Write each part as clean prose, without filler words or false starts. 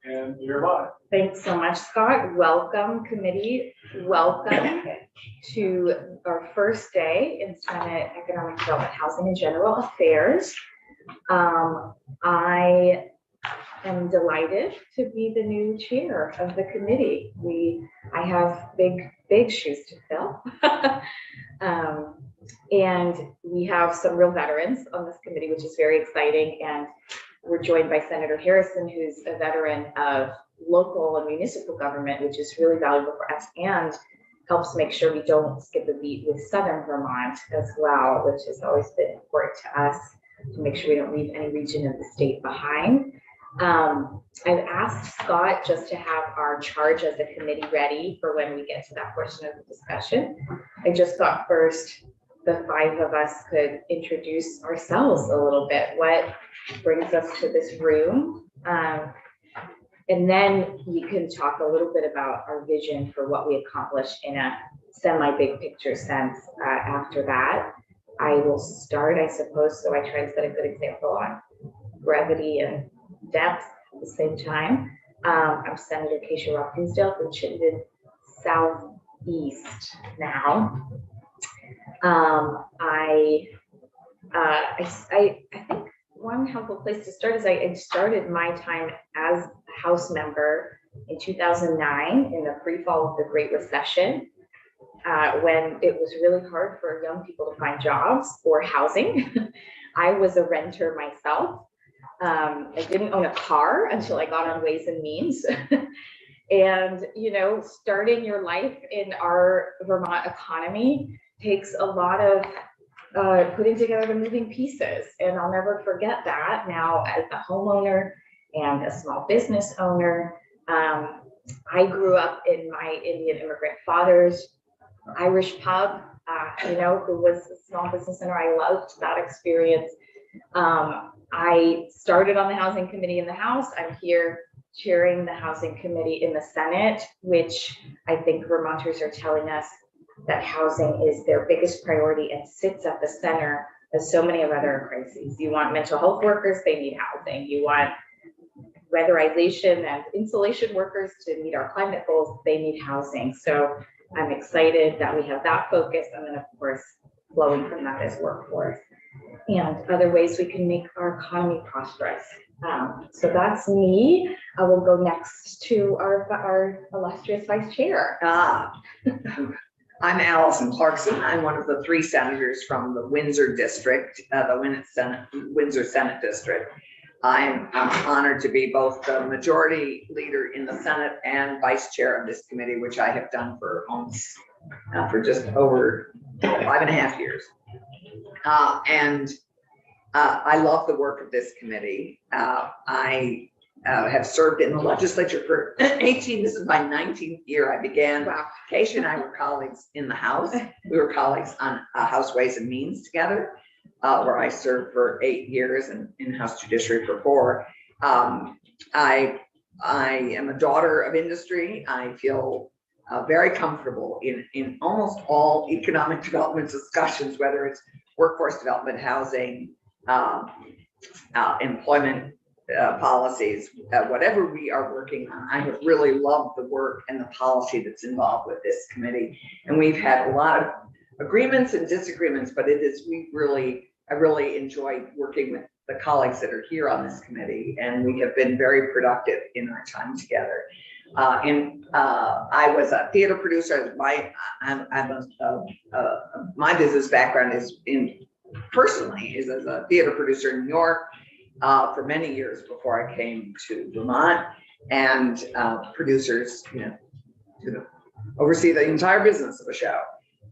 and hereby. Thanks so much, Scott. Welcome, committee. Welcome to our first day in Senate Economic Development, Housing and General Affairs. I am delighted to be the new chair of the committee. I have big shoes to fill. And we have some real veterans on this committee, which is very exciting. And we're joined by Senator Harrison, who's a veteran of local and municipal government, which is really valuable for us and helps make sure we don't skip a beat with Southern Vermont as well, which has always been important to us to make sure we don't leave any region of the state behind. I've asked Scott just to have our charge as a committee ready for when we get to that portion of the discussion. I just thought first the five of us could introduce ourselves a little bit. What brings us to this room? And then we can talk a little bit about our vision for what we accomplish in a semi-big picture sense after that. I will start, I suppose, so I try to set a good example on brevity and depth at the same time. I'm Senator Keisha Rock-Hughesdale from Chittenden Southeast now. I think one helpful place to start is I started my time as a House member in 2009 in the pre-fall of the Great Recession, when it was really hard for young people to find jobs or housing. I was a renter myself. I didn't own a car until I got on Ways and Means. And, you know, starting your life in our Vermont economy takes a lot of putting together the moving pieces. And I'll never forget that now as a homeowner and a small business owner. I grew up in my Indian immigrant father's Irish pub, you know, who was a small business owner. I loved that experience. I started on the Housing Committee in the House. I'm here chairing the Housing Committee in the Senate, which I think Vermonters are telling us that housing is their biggest priority and sits at the center of so many of other crises. You want mental health workers, they need housing. You want weatherization and insulation workers to meet our climate goals, they need housing. So I'm excited that we have that focus, and then of course, flowing from that is workforce and other ways we can make our economy prosperous. So that's me. I will go next to our illustrious vice chair. I'm Allison Clarkson. I'm one of the three senators from the Windsor district, the Windsor Senate district. I'm honored to be both the majority leader in the Senate and vice chair of this committee, which I have done for almost for just over 5.5 years. I love the work of this committee. I have served in the legislature for 18. This is my 19th year. I began. Wow. Keisha and I were colleagues in the House. We were colleagues on House Ways and Means together, where I served for 8 years and in House Judiciary for 4. I am a daughter of industry. I feel very comfortable in almost all economic development discussions, whether it's workforce development, housing, employment policies, whatever we are working on. I have really loved the work and the policy that's involved with this committee. And we've had a lot of agreements and disagreements, but I really enjoyed working with the colleagues that are here on this committee, and we have been very productive in our time together. I was a theater producer. My business background is personally as a theater producer in New York for many years before I came to Vermont, and producers, to oversee the entire business of a show.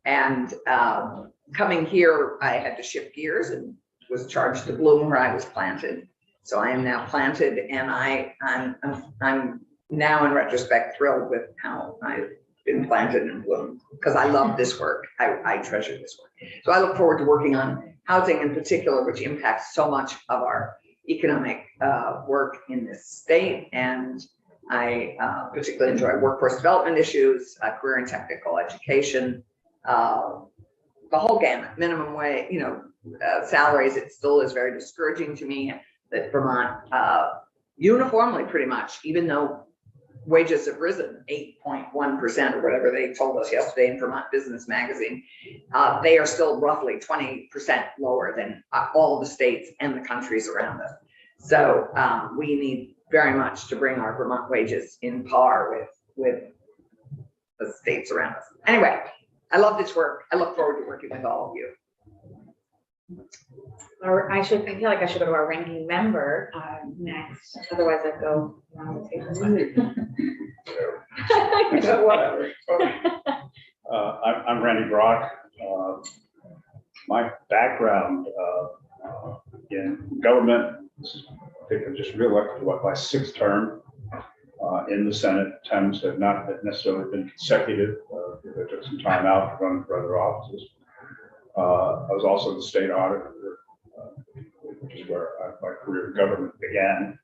And coming here, I had to shift gears and was charged to bloom where I was planted. So I am now planted, and I'm now in retrospect thrilled with how I've been planted and bloomed, because I love this work. I treasure this work. So I look forward to working on housing in particular, which impacts so much of our economic work in this state. And I particularly enjoy workforce development issues, career and technical education, the whole gamut, minimum wage, salaries. It still is very discouraging to me that Vermont uniformly pretty much, even though wages have risen 8.1% or whatever they told us yesterday in Vermont Business Magazine, they are still roughly 20% lower than all the states and the countries around us. So we need very much to bring our Vermont wages in par with the states around us. Anyway, I love this work. I look forward to working with all of you. Or I feel like I should go to our ranking member next. Otherwise, I'd go around the table. Whatever. I'm Randy Brock. My background in government, I think I just reelected my sixth term in the Senate. Terms have not necessarily been consecutive. I took some time out to run for other offices. I was also the state auditor, which is where my career in government began.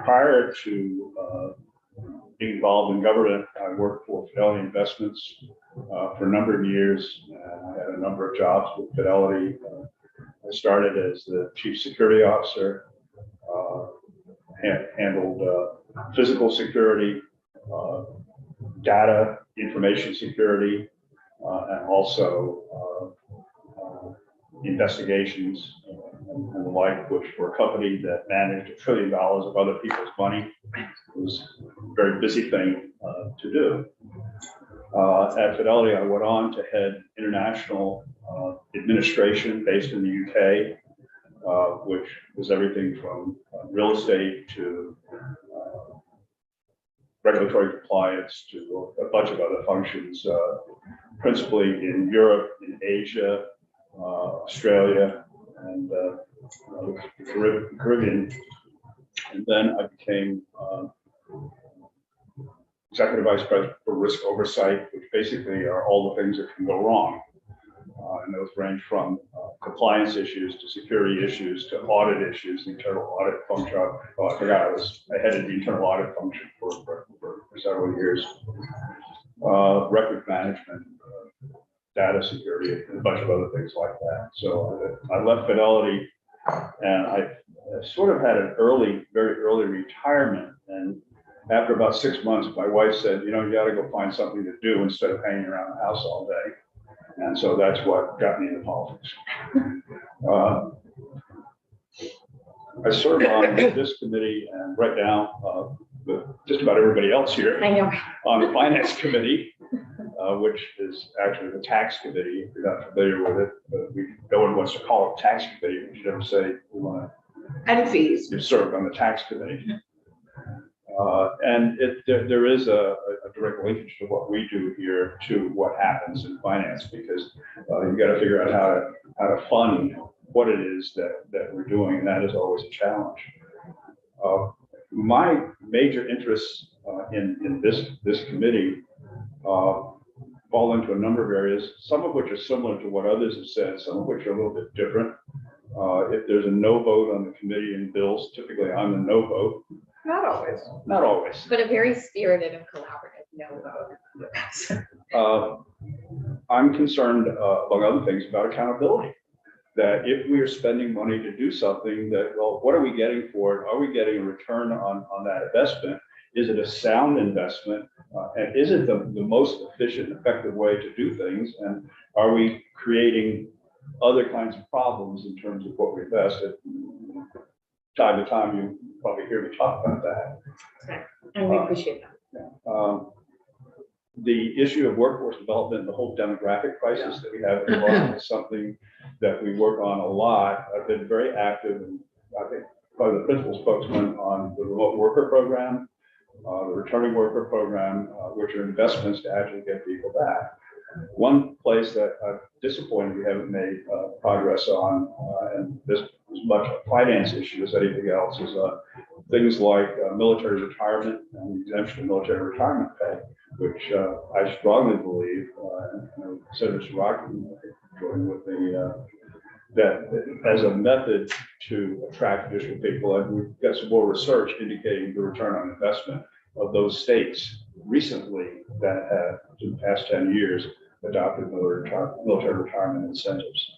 Prior to being involved in government, I worked for Fidelity Investments for a number of years. I had a number of jobs with Fidelity. I started as the chief security officer, handled physical security, data, information security, and also investigations and the like, which for a company that managed $1 trillion of other people's money was a very busy thing to do. At Fidelity, I went on to head international administration based in the UK, which was everything from real estate to regulatory compliance to a bunch of other functions, principally in Europe, in Asia, Australia, and the Caribbean. And then I became executive vice president for risk oversight, which basically are all the things that can go wrong. And those range from compliance issues to security issues to audit issues, the internal audit function. Oh, I forgot I headed the internal audit function for several years. Record management, data security, and a bunch of other things like that. So I left Fidelity, and I sort of had an very early retirement. And after about 6 months, my wife said, you got to go find something to do instead of hanging around the house all day. And so that's what got me into politics. I serve on this committee, and right now, with just about everybody else here, I know. on the finance committee, which is actually the tax committee. If you're not familiar with it, no one wants to call it tax committee. We should never say we want to. And fees. You served on the tax committee. And there is a direct linkage to what we do here to what happens in finance, because you've got to figure out how to fund what it is that we're doing, and that is always a challenge. My major interests in this committee fall into a number of areas, some of which are similar to what others have said, some of which are a little bit different. If there's a no vote on the committee in bills, typically I'm the no vote. Not always. Not always. But a very spirited and collaborative no vote. I'm concerned, among other things, about accountability. That if we are spending money to do something, that, well, what are we getting for it? Are we getting a return on that investment? Is it a sound investment? And is it the most efficient, effective way to do things? And are we creating other kinds of problems in terms of what we invested? Time to time, you probably hear me talk about that. And we appreciate that. The issue of workforce development, the whole demographic crisis that we have in Boston is something that we work on a lot. I've been very active, and I think probably the principal spokesman on the remote worker program, the returning worker program, which are investments to actually get people back. One place that I'm disappointed we haven't made progress on, and this is as much a finance issue as anything else, is things like military retirement and exemption of military retirement pay, which I strongly believe, and Senator Siraki joined with that as a method to attract additional people. And we've got some more research indicating the return on investment of those states recently that have, in the past 10 years, adopted military retirement incentives.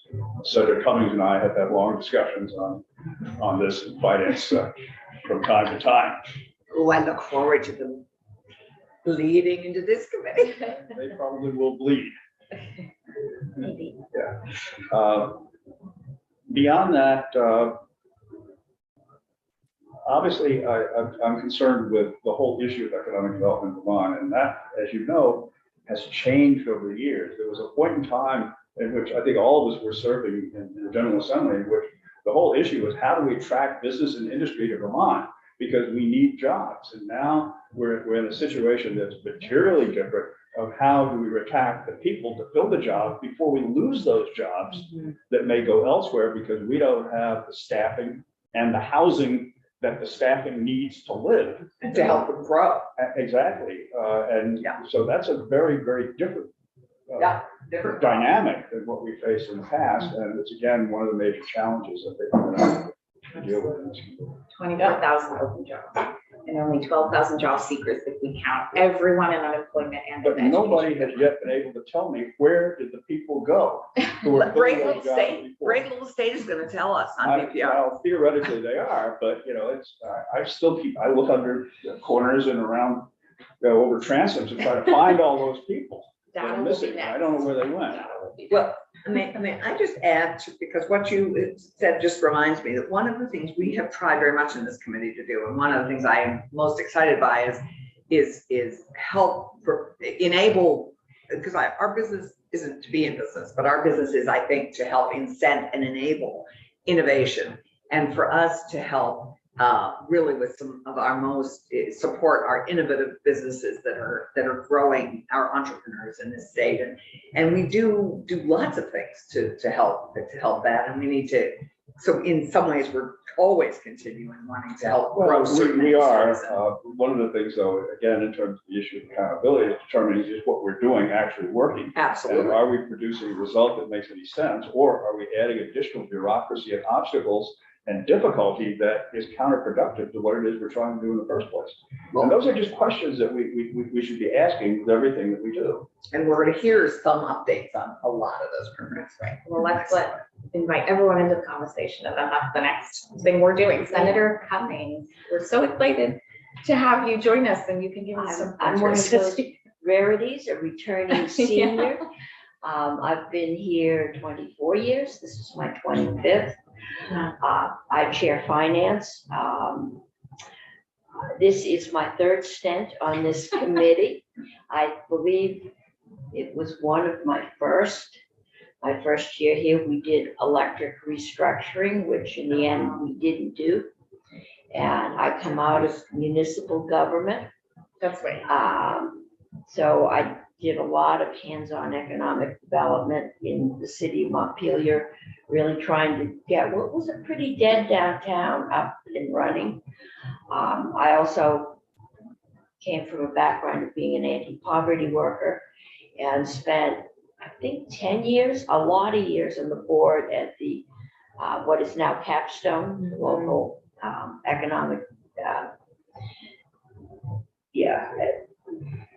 Senator Cummings and I have had long discussions on this in finance from time to time. Oh, I look forward to them bleeding into this committee. They probably will bleed. Maybe. Beyond that, obviously, I'm concerned with the whole issue of economic development in Vermont, and that, as you know, has changed over the years. There was a point in time in which I think all of us were serving in the General Assembly, in which the whole issue was how do we attract business and industry to Vermont because we need jobs. And now we're in a situation that's materially different of how do we attract the people to fill the jobs before we lose those jobs that may go elsewhere because we don't have the staffing and the housing that the staffing needs to live. To help them grow. Exactly. And Yeah. so that's a very, very different Different. dynamic than what we faced in the past. And it's again, one of the major challenges that they're going to have to deal with. 24,000 open jobs and only 12,000 job seekers if we count everyone in unemployment and in But education. nobody has yet been able to tell me where did the people go who were Great filling Little those jobs State, before? Great Little State is gonna tell us on PPR. Well, theoretically they are, but you know, it's, I look under the corners and around, over transoms to try to find all those people that Data are will be missing. I don't know where they went. Data will be Well, I just add to, because what you said just reminds me that one of the things we have tried very much in this committee to do, and one of the things I am most excited by is help enable, because our business isn't to be in business, but our business is, I think, to help incent and enable innovation, and for us to help really with some of our most support our innovative businesses that are growing our entrepreneurs in this state, and we do lots of things to help that, and we need to. So in some ways, we're always continuing wanting to help grow. Well, we are. One of the things, though, again, in terms of the issue of accountability, is determining is what we're doing actually working. And Absolutely. are we producing a result that makes any sense, or are we adding additional bureaucracy and obstacles and difficulty that is counterproductive to what it is we're trying to do in the first place? And those are just questions that we should be asking with everything that we do. And we're going to hear some updates on a lot of those programs, right? Well, let's invite everyone into the conversation, and then that's the next thing we're doing. Senator Cummings, we're so excited to have you join us, and you can give us some. I'm one of interest. those rarities, a returning senior. I've been here 24 years. This is my 25th. I chair finance. This is my third stint on this committee. I believe it was one of my first year here. We did electric restructuring, which in the end we didn't do. And I come out of municipal government. That's right. So I did a lot of hands-on economic development in the city of Montpelier, really trying to get what was a pretty dead downtown up and running. I also came from a background of being an anti-poverty worker and spent, I think, 10 years, a lot of years on the board at the what is now Capstone, the local economic,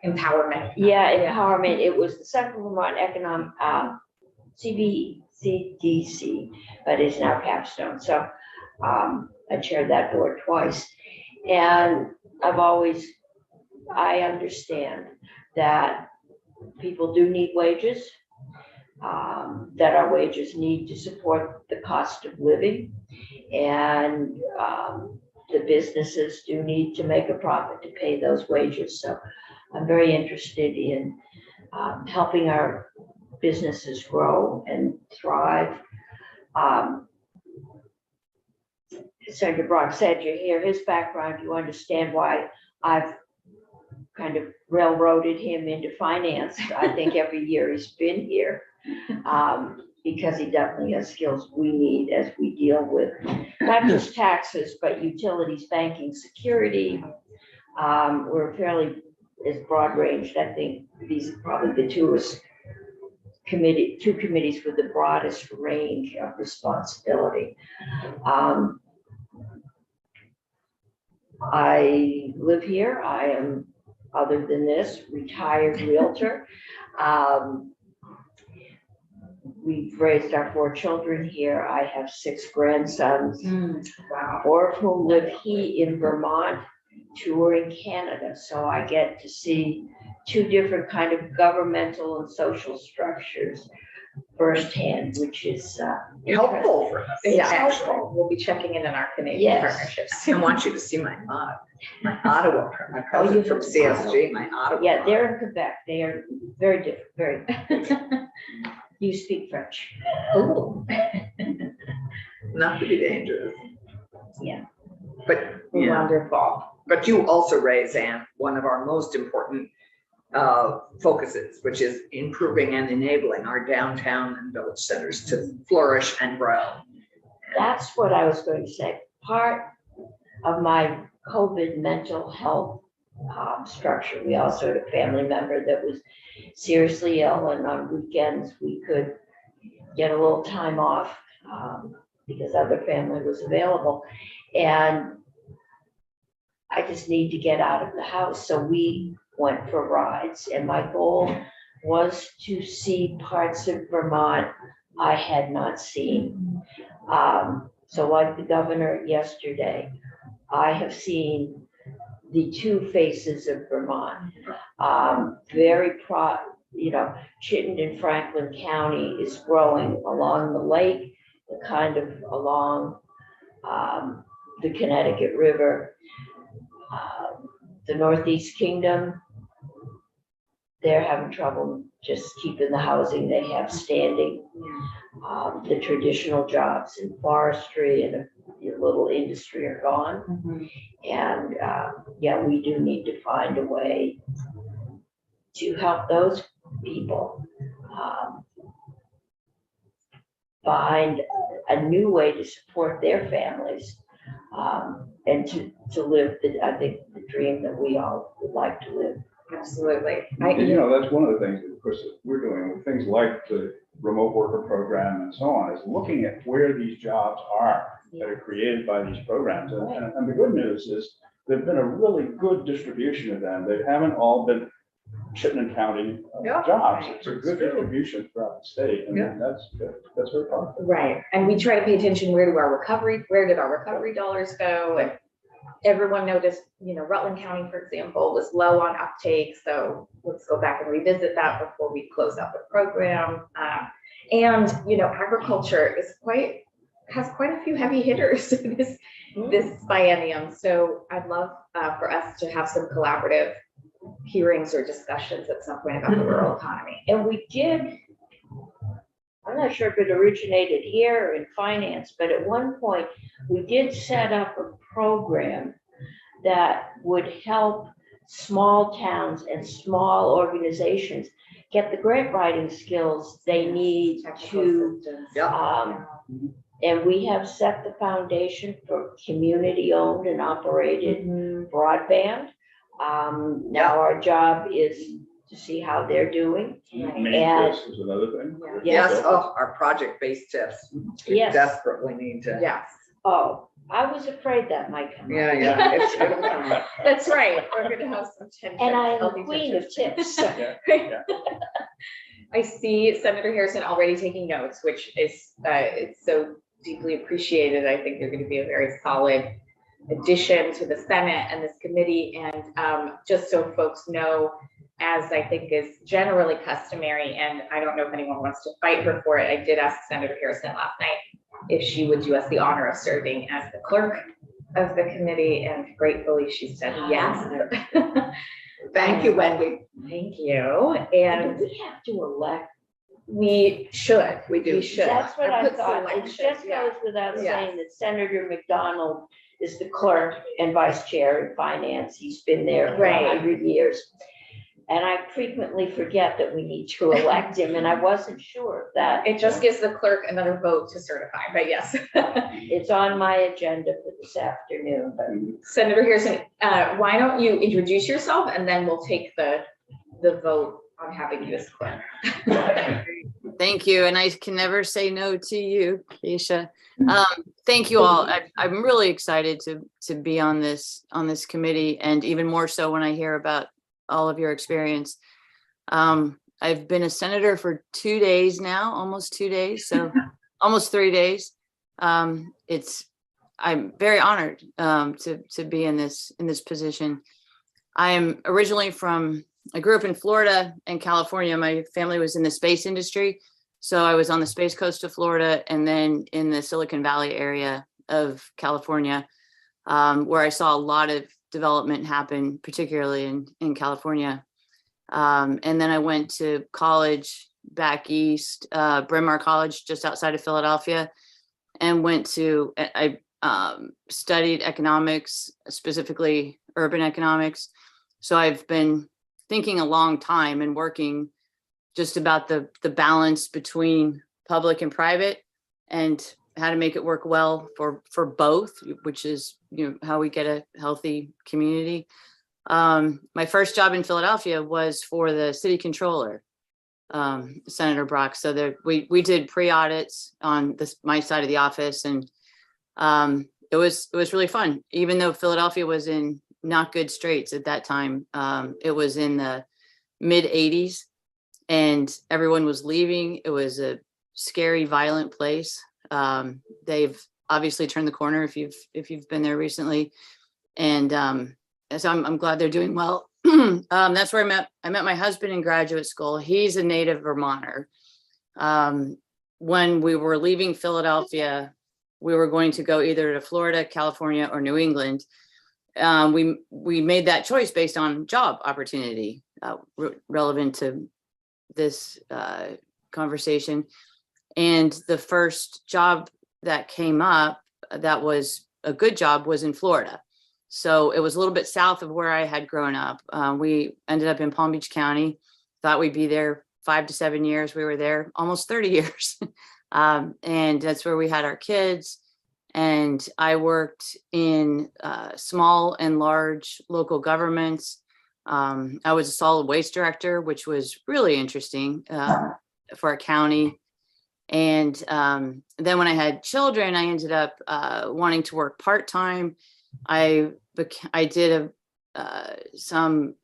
Empowerment. empowerment. It was the Central Vermont Economic CDC, but it's now Capstone. So I chaired that board twice, and I understand that people do need wages, that our wages need to support the cost of living, and the businesses do need to make a profit to pay those wages. So I'm very interested in helping our businesses grow and thrive. Senator Brock said you hear his background, you understand why I've kind of railroaded him into finance. I think every year he's been here, because he definitely has skills we need as we deal with not just taxes, but utilities, banking, security. We're fairly is broad ranged. I think these are probably the two committees with the broadest range of responsibility. I live here. I am, other than this, retired realtor. we've raised our 4 children here. I have 6 grandsons, Wow. 4 of whom live here in Vermont, 2 are in Canada. So I get to see 2 different kind of governmental and social structures firsthand, which is Helpful for us. Yeah, actually. we'll be checking in on our Canadian Yes. partnerships. I want you to see my mug, my Ottawa, my Oh, cousin you from have- CSG, my Ottawa. Yeah, mug. they're in Quebec. They are very different, very. You speak French. Oh, Not to be dangerous. Yeah. But, yeah, wonderful. but you also raise, Anne, one of our most important focuses, which is improving and enabling our downtown and village centers to flourish and grow. That's what I was going to say. Part of my COVID mental health structure, we also had a family member that was seriously ill, and on weekends we could get a little time off because other family was available. And I just need to get out of the house. So we went for rides, and my goal was to see parts of Vermont I had not seen. So like the governor yesterday, I have seen the 2 faces of Vermont. Very proud, Chittenden, Franklin County is growing along the lake, kind of along the Connecticut River. The Northeast Kingdom, they're having trouble just keeping the housing they have standing. The traditional jobs in forestry and a little industry are gone. And yeah, we do need to find a way to help those people find a new way to support their families and to live, I think, the dream that we all would like to live. Absolutely. That's one of the things, of course, that we're doing with things like the remote worker program and so on, is looking at where these jobs are that are created by these programs. And the good news is there've been a really good distribution of them. They haven't all been Chittenden County Yeah. jobs. It's a good distribution throughout the state, and Yeah. that's good. That's very powerful. Right, and we try to pay attention, where did our recovery dollars go? And everyone noticed, Rutland County, for example, was low on uptake, so let's go back and revisit that before we close out the program. And, agriculture has quite a few heavy hitters this biennium, so I'd love for us to have some collaborative hearings or discussions at some point about the rural economy. And we did, I'm not sure if it originated here or in finance, but at one point we did set up a program that would help small towns and small organizations get the grant writing skills they need to, and we have set the foundation for community-owned and operated broadband. Now our job is to see how they're doing. Mini And- Chris is another thing. Yes, Yes. oh, our project-based tips. We Yes. desperately need to. Yes, Oh, I was afraid that might come up. Yeah, it'll come up. that's right, we're gonna have some tension. And I am the healthy queen of tension. tips. Yeah. I see Senator Harrison already taking notes, which is, it's so deeply appreciated. I think they're going to be a very solid addition to the Senate and this committee. And just so folks know, as I think is generally customary, and I don't know if anyone wants to fight her for it, I did ask Senator Harrison last night if she would do us the honor of serving as the clerk of the committee, and gratefully she said yes. Thank you, Wendy. Thank you. Do And we have to elect? we should. We do. We should. That's what I put thought. It selection, just yeah. goes without Yeah. saying that Senator McDonald is the clerk and vice chair in finance. He's been there for Right. 100 years. And I frequently forget that we need to elect him, and I wasn't sure of that. It just gives the clerk another vote to certify, but yes. It's on my agenda for this afternoon, but Senator Harrison, why don't you introduce yourself and then we'll take the vote on having you as clerk. Thank you. And I can never say no to you, Keisha. Thank you all. I'm really excited to be on this committee, and even more so when I hear about all of your experience. I've been a senator for 2 days now, almost 2 days, so almost 3 days. I'm very honored to be in this position. I am originally I grew up in Florida and California. My family was in the space industry. So I was on the Space Coast of Florida and then in the Silicon Valley area of California, where I saw a lot of development happen, particularly in California. And then I went to college back east, Bryn Mawr College, just outside of Philadelphia, and I studied economics, specifically urban economics. So I've been thinking a long time and working just about the balance between public and private and how to make it work well for both, which is, how we get a healthy community. My first job in Philadelphia was for the city controller, Senator Brock. So we did pre-audits on my side of the office, and it was really fun. Even though Philadelphia was in not good straits at that time, it was in the mid 80s. And everyone was leaving. It was a scary, violent place. They've obviously turned the corner if you've been there recently, and so I'm glad they're doing well. That's where I met my husband in graduate school. He's a native Vermonter. When we were leaving Philadelphia, we were going to go either to Florida, California, or New England. We made that choice based on job opportunity, relevant to this conversation. And the first job that came up that was a good job was in Florida. So it was a little bit south of where I had grown up. We ended up in Palm Beach County, thought we'd be there 5 to 7 years. We were there almost 30 years. And that's where we had our kids. And I worked in small and large local governments. I was a solid waste director, which was really interesting for a county. And then when I had children, I ended up wanting to work part-time. I did some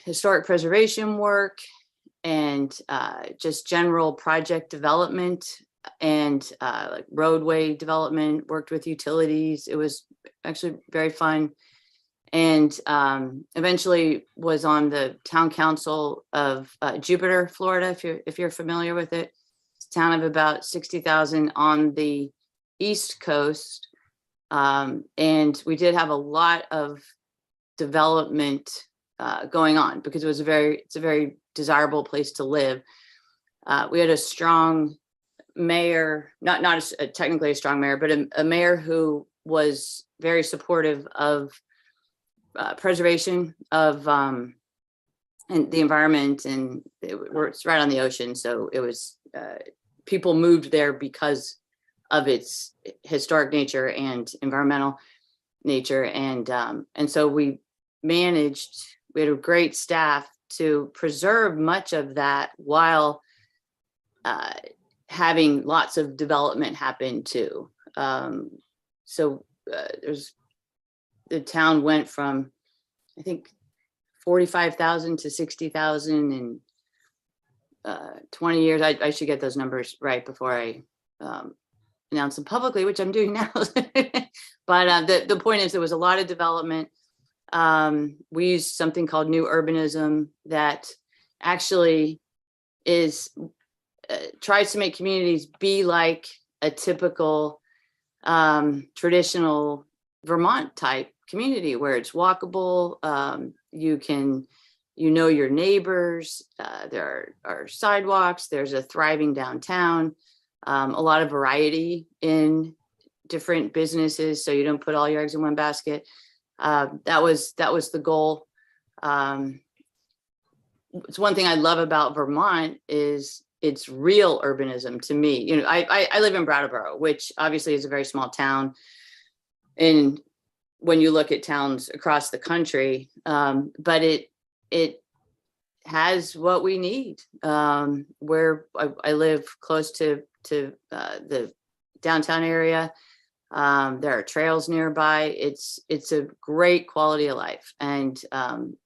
historic preservation work and just general project development and like roadway development, worked with utilities. It was actually very fun. And eventually was on the town council of Jupiter, Florida, if you're familiar with it. It's a town of about 60,000 on the East Coast. And we did have a lot of development going on because it's a very desirable place to live. We had a strong mayor, not technically a strong mayor, but a mayor who was very supportive of preservation of and the environment, and it's right on the ocean, so it was people moved there because of its historic nature and environmental nature, and so we had a great staff to preserve much of that while having lots of development happen too. The town went from, I think, 45,000 to 60,000 in 20 years. I should get those numbers right before I announce them publicly, which I'm doing now. But the point is, there was a lot of development. We used something called new urbanism that actually tries to make communities be like a typical traditional Vermont type community where it's walkable. You know your neighbors. There are sidewalks. There's a thriving downtown. A lot of variety in different businesses, so you don't put all your eggs in one basket. That was the goal. It's one thing I love about Vermont is it's real urbanism to me. I live in Brattleboro, which obviously is a very small town. And when you look at towns across the country, but it has what we need. Where I live close to the downtown area, there are trails nearby. It's a great quality of life, and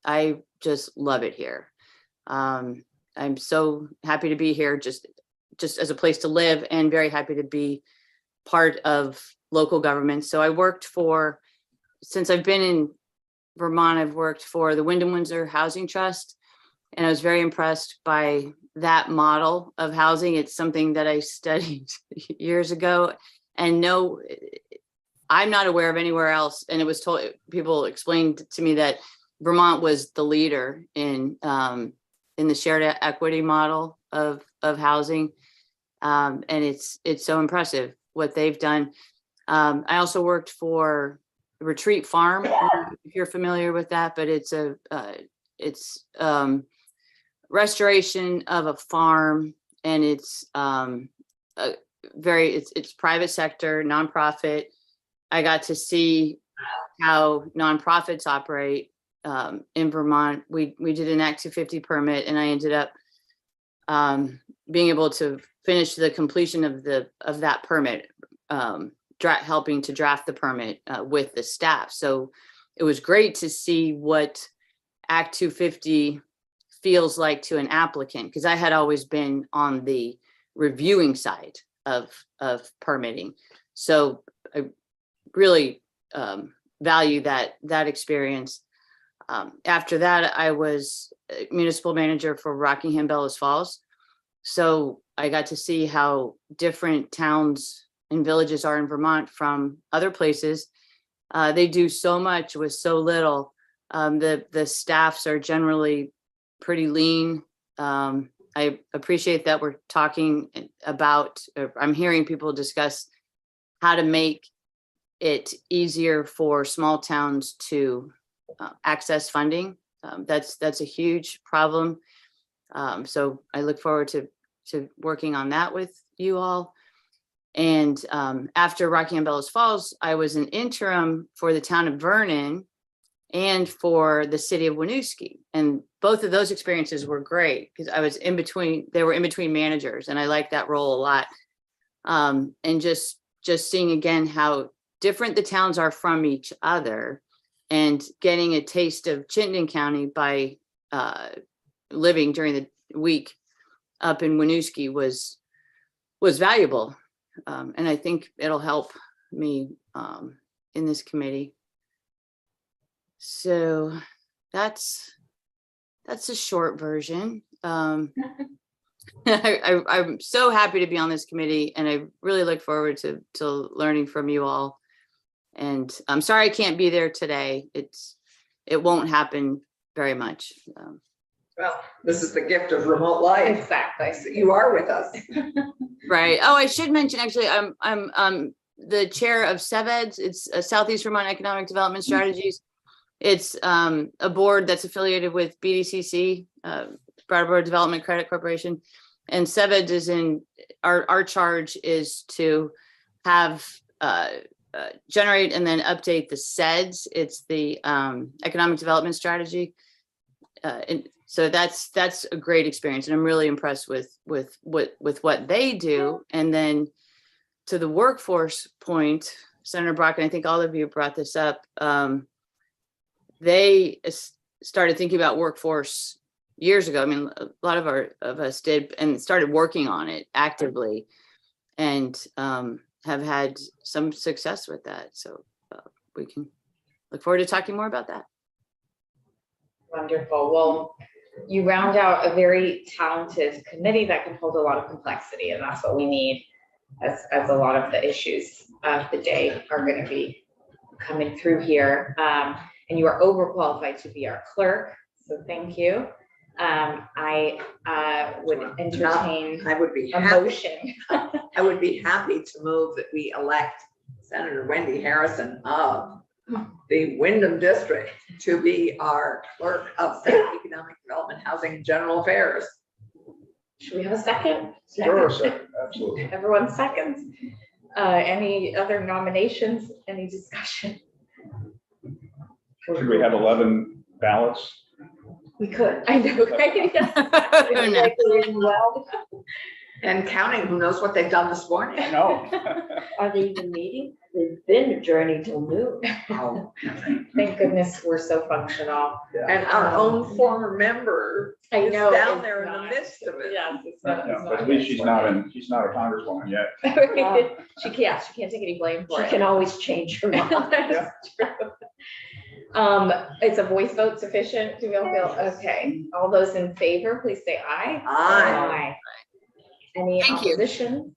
I just love it here. I'm so happy to be here, just as a place to live, and very happy to be part of local government. So I worked for, since I've been in Vermont, I've worked for the Wyndham Windsor Housing Trust, and I was very impressed by that model of housing. It's something that I studied years ago, and no, I'm not aware of anywhere else. And it was told, people explained to me that Vermont was the leader in the shared equity model of housing. And it's so impressive what they've done. I also worked for Retreat Farm, if you're familiar with that, but it's restoration of a farm, and it's it's private sector, nonprofit. I got to see how nonprofits operate in Vermont. We did an Act 250 permit, and I ended up being able to finish the completion of that permit, helping to draft the permit with the staff. So it was great to see what Act 250 feels like to an applicant, because I had always been on the reviewing side of permitting. So I really value that experience. After that, I was municipal manager for Rockingham Bellows Falls. So I got to see how different towns and villages are in Vermont from other places. They do so much with so little. The staffs are generally pretty lean. I appreciate that we're talking about, I'm hearing people discuss how to make it easier for small towns to access funding. That's a huge problem. So I look forward to working on that with you all. And after Rockingham Bellows Falls, I was an interim for the town of Vernon and for the city of Winooski. And both of those experiences were great because I was in between, they were in between managers, and I liked that role a lot. And just seeing again how different the towns are from each other, and getting a taste of Chittenden County by living during the week up in Winooski was valuable. And I think it'll help me in this committee. So that's a short version. I'm so happy to be on this committee, and I really look forward to learning from you all. And I'm sorry I can't be there today. It won't happen very much. Well, this is the gift of remote life. Exactly. So you are with us. Right. Oh, I should mention, actually, I'm the chair of SEVEDS. It's Southeast Vermont Economic Development Strategies. It's a board that's affiliated with BDCC, Brattleboro Development Credit Corporation. And SEVEDS is in, our charge is to have generate and then update the SEDS. It's the Economic Development Strategy. And so that's a great experience, and I'm really impressed with what they do. And then to the workforce point, Senator Brock, and I think all of you brought this up, they started thinking about workforce years ago. I mean, a lot of us did, and started working on it actively, and have had some success with that. So we can look forward to talking more about that. Wonderful. Well, you round out a very talented committee that can hold a lot of complexity, and that's what we need as a lot of the issues of the day are going to be coming through here. And you are overqualified to be our clerk, so thank you. I would entertain I would be a happy. motion. I would be happy to move that we elect Senator Wendy Harrison of the Wyndham District to be our clerk of state economic development, housing, and general affairs. Should we have a second? Sure, second, absolutely. Everyone seconds. Any other nominations? Any discussion? Should we have 11 ballots? We could. I know, right? Oh, no. Well, And counting, who knows what they've done this morning? I know. Are they even meeting? They've been adjourning till noon. Oh, Thank goodness we're so functional. and our own former member I is know. down it's there in the not- midst of it. Yes, it's not. No, it's but at least she's not a congresswoman yet. She can't take any blame for She it. can always change her mind. That's true. It's a voice vote sufficient? Do we all feel, okay, all those in favor, please say aye. Aye. Any Thank you. opposition?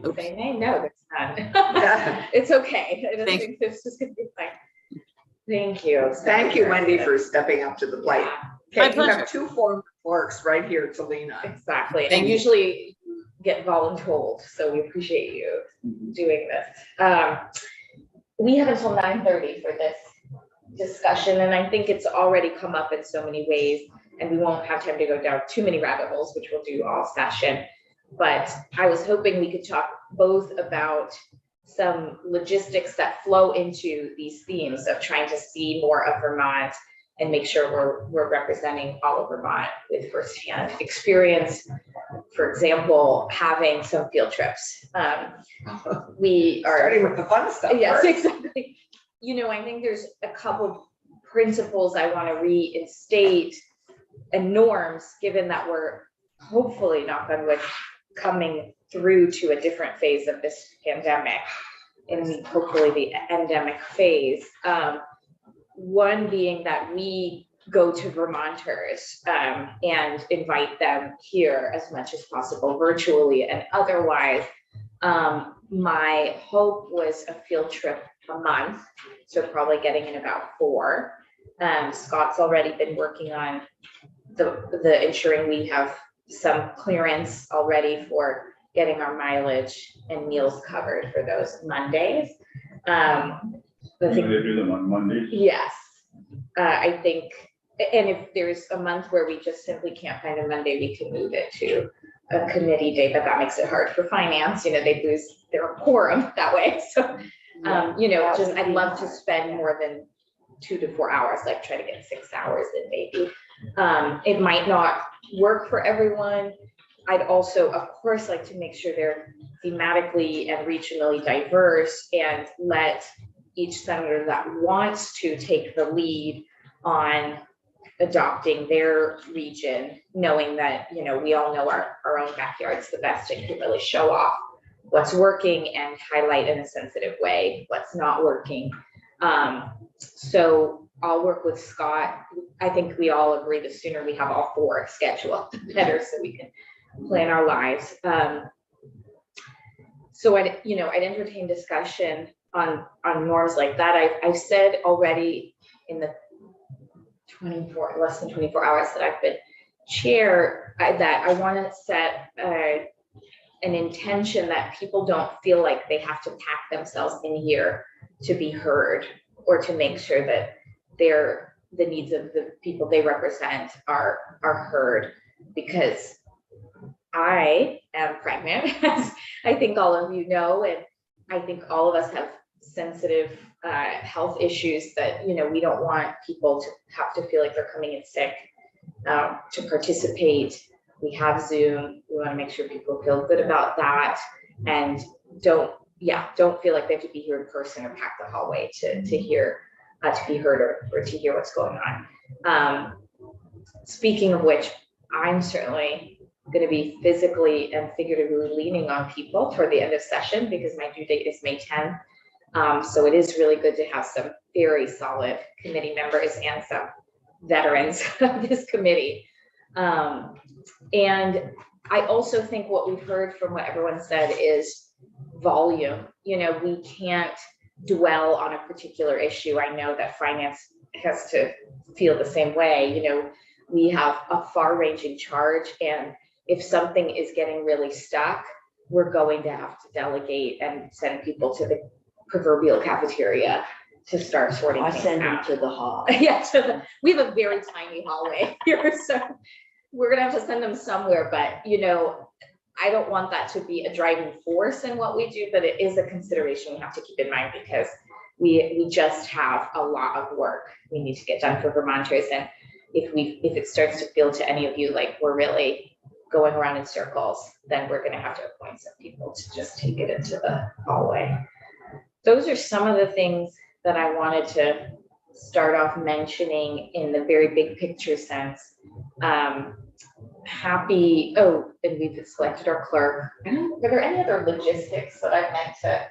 Oops. Say nay, no, there's none. Yeah. It's okay, I don't Thank- think this is gonna be fine. Thank you. Thank you, Wendy, for stepping up to the plate. Yeah, Okay, you pleasure. have two former clerks right here to lean on. exactly, Thank and you. usually get voluntold, so we appreciate you doing this. We have until 9:30 for this discussion, and I think it's already come up in so many ways, and we won't have time to go down too many rabbit holes, which we'll do all session. But I was hoping we could talk both about some logistics that flow into these themes of trying to see more of Vermont and make sure we're representing all of Vermont with firsthand experience. For example, having some field trips. We are Starting with the fun stuff. yes, first. exactly. You know, I think there's a couple principles I want to reinstate and norms, given that we're hopefully, knock on wood, coming through to a different phase of this pandemic, in hopefully the endemic phase. One being that we go to Vermonters and invite them here as much as possible virtually and otherwise. My hope was a field trip a month, so probably getting in about 4. Scott's already been working on the ensuring we have some clearance already for getting our mileage and meals covered for those Mondays. I They think, do them on Mondays. yes, I think, and if there's a month where we just simply can't find a Monday, we can move it to a committee day, but that makes it hard for finance, they lose their quorum that way, so. Just, I'd love to spend more than 2 to 4 hours, like try to get 6 hours in maybe. It might not work for everyone. I'd also, of course, like to make sure they're thematically and regionally diverse and let each senator that wants to take the lead on adopting their region, knowing that, we all know our own backyards the best and can really show off what's working and highlight in a sensitive way what's not working. So I'll work with Scott. I think we all agree the sooner we have all 4 scheduled, the better, so we can plan our lives. So I'd entertain discussion on norms like that. I've said already in the less than 24 hours that I've been chair, that I want to set an intention that people don't feel like they have to pack themselves in here to be heard or to make sure that the needs of the people they represent are heard, because I am pregnant, as I think all of you know, and I think all of us have sensitive health issues that, we don't want people to have to feel like they're coming in sick to participate. We have Zoom. We want to make sure people feel good about that and don't feel like they have to be here in person or pack the hallway to hear, to be heard or to hear what's going on. Speaking of which, I'm certainly going to be physically and figuratively leaning on people toward the end of session because my due date is May 10th. So it is really good to have some very solid committee members and some veterans of this committee. And I also think what we've heard from what everyone said is volume. We can't dwell on a particular issue. I know that finance has to feel the same way. We have a far-ranging charge, and if something is getting really stuck, we're going to have to delegate and send people to the proverbial cafeteria to start sorting I things send them out. to the hall. Yeah, we have a very tiny hallway here, so we're gonna have to send them somewhere, but I don't want that to be a driving force in what we do, but it is a consideration we have to keep in mind because we just have a lot of work we need to get done for Vermonters. And if it starts to feel to any of you like we're really going around in circles, then we're gonna have to appoint some people to just take it into the hallway. Those are some of the things that I wanted to start off mentioning in the very big picture sense. Happy, oh, and we've selected our clerk. Are there any other logistics that I meant to?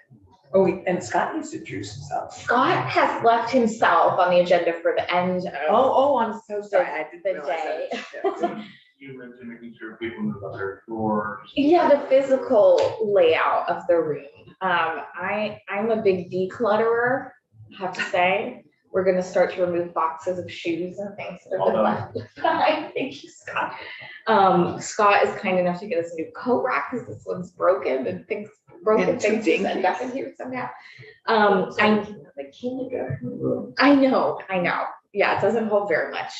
Oh, and Scott needs to introduce himself. Scott has left himself on the agenda for the end of I'm so sorry. I didn't the realize day. that. You mentioned making sure people know about their drawers. Yeah, the physical layout of the room. I'm a big declutterer, I have to say. We're gonna start to remove boxes of shoes and things that have been left behind. Thank you, Scott. Scott is kind enough to get us a new coat rack because this one's broken and broken things just end up in here somehow. The kindergarten room. I know. Yeah, it doesn't hold very much.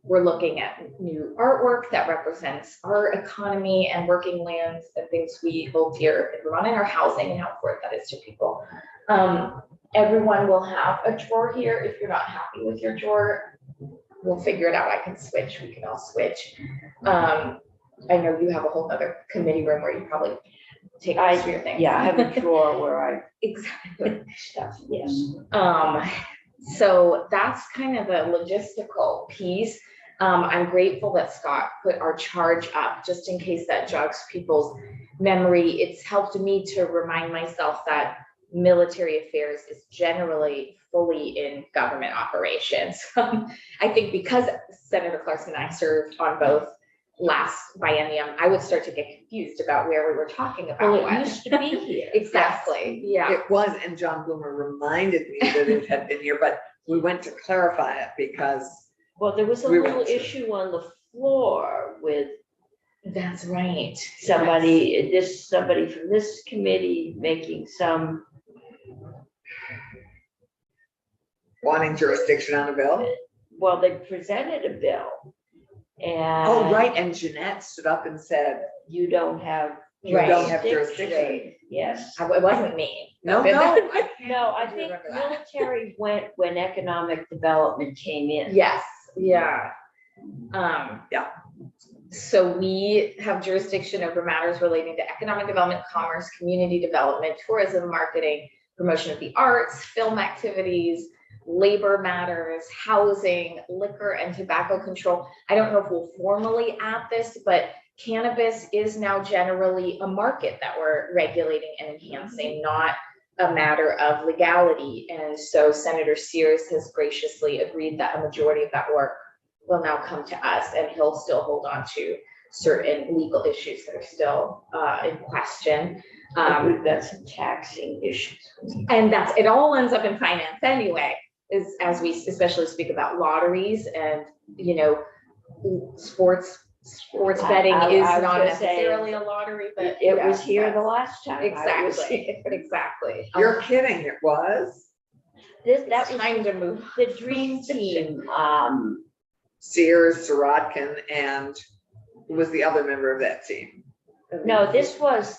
We're looking at new artwork that represents our economy and working lands and things we hold dear in Vermont, and our housing and how important that is to people. Everyone will have a drawer here. If you're not happy with your drawer, we'll figure it out. I can switch. We can all switch. I know you have a whole other committee room where you probably take most of your things. Yeah, I have a drawer where I Exactly. stuff, yes. So that's kind of the logistical piece. I'm grateful that Scott put our charge up just in case that jogs people's memory. It's helped me to remind myself that military affairs is generally fully in government operations. I think because Senator Clarkson and I served on both last biennium, I would start to get confused about where we were talking about. Well, it what. used to be here. Exactly, yeah. It was, and John Bloomer reminded me that it had been here, but we went to clarify it because Well, there was a We little went to- issue on the floor with That's right. somebody from this committee making some, wanting jurisdiction on a bill. well, they presented a bill. And. Oh, right, and Jeanette stood up and said, You don't have. you don't have jurisdiction. Yes. It wasn't me. No, But- no. No, I do think remember that. military went when economic development came in. Yes, yeah. Yeah. So we have jurisdiction over matters relating to economic development, commerce, community development, tourism, marketing, promotion of the arts, film activities, labor matters, housing, liquor and tobacco control. I don't know if we'll formally add this, but cannabis is now generally a market that we're regulating and enhancing, not a matter of legality. And so Senator Sears has graciously agreed that a majority of that work will now come to us, and he'll still hold on to certain legal issues that are still in question. We've got some taxing issues. And it all ends up in finance anyway, is as we especially speak about lotteries and, sports betting I is was not gonna say, necessarily a lottery, but. It yeah, was here the that's- last time. I was here. Exactly. You're kidding, it was? That was Time to move. the dream team. Sears, Sirotkin, and who was the other member of that team? No, this was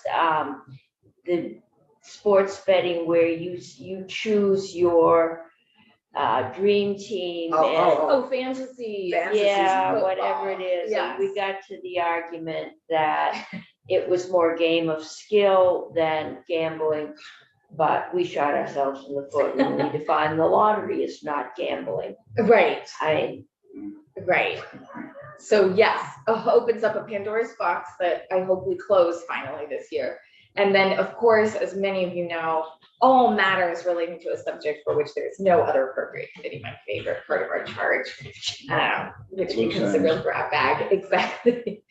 the sports betting where you choose your dream team Oh, and Oh, fantasy. Fantasy yeah, football. whatever it is. And we Yes. got to the argument that it was more game of skill than gambling. But we shot ourselves in the foot when we defined the lottery as not gambling. Right, I right. So yes, opens up a Pandora's box that I hope we close finally this year. And then, of course, as many of you know, all matters relating to a subject for which there is no other appropriate committee, my favorite part of our charge, which becomes a real grab bag. Exactly.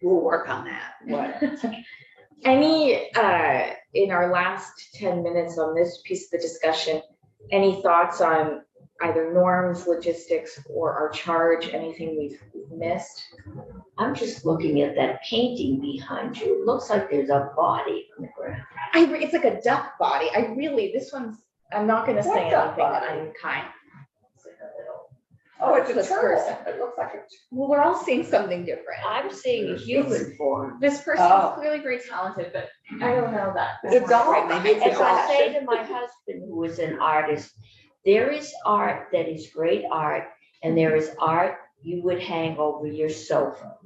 We'll work on that. what Any, in our last 10 minutes on this piece of the discussion, any thoughts on either norms, logistics, or our charge, anything we've missed? I'm just looking at that painting behind you. It looks like there's a body on the ground. It's like a duck body. I'm not gonna say What anything duck body? unkind. Oh, it's a This turtle. person. It looks like a. Well, we're all seeing something different. I'm seeing a human form. This person Oh. is clearly very talented, but I don't know that. It's all, maybe it's As I all. say to my husband, who is an artist, there is art that is great art, and there is art you would hang over your sofa.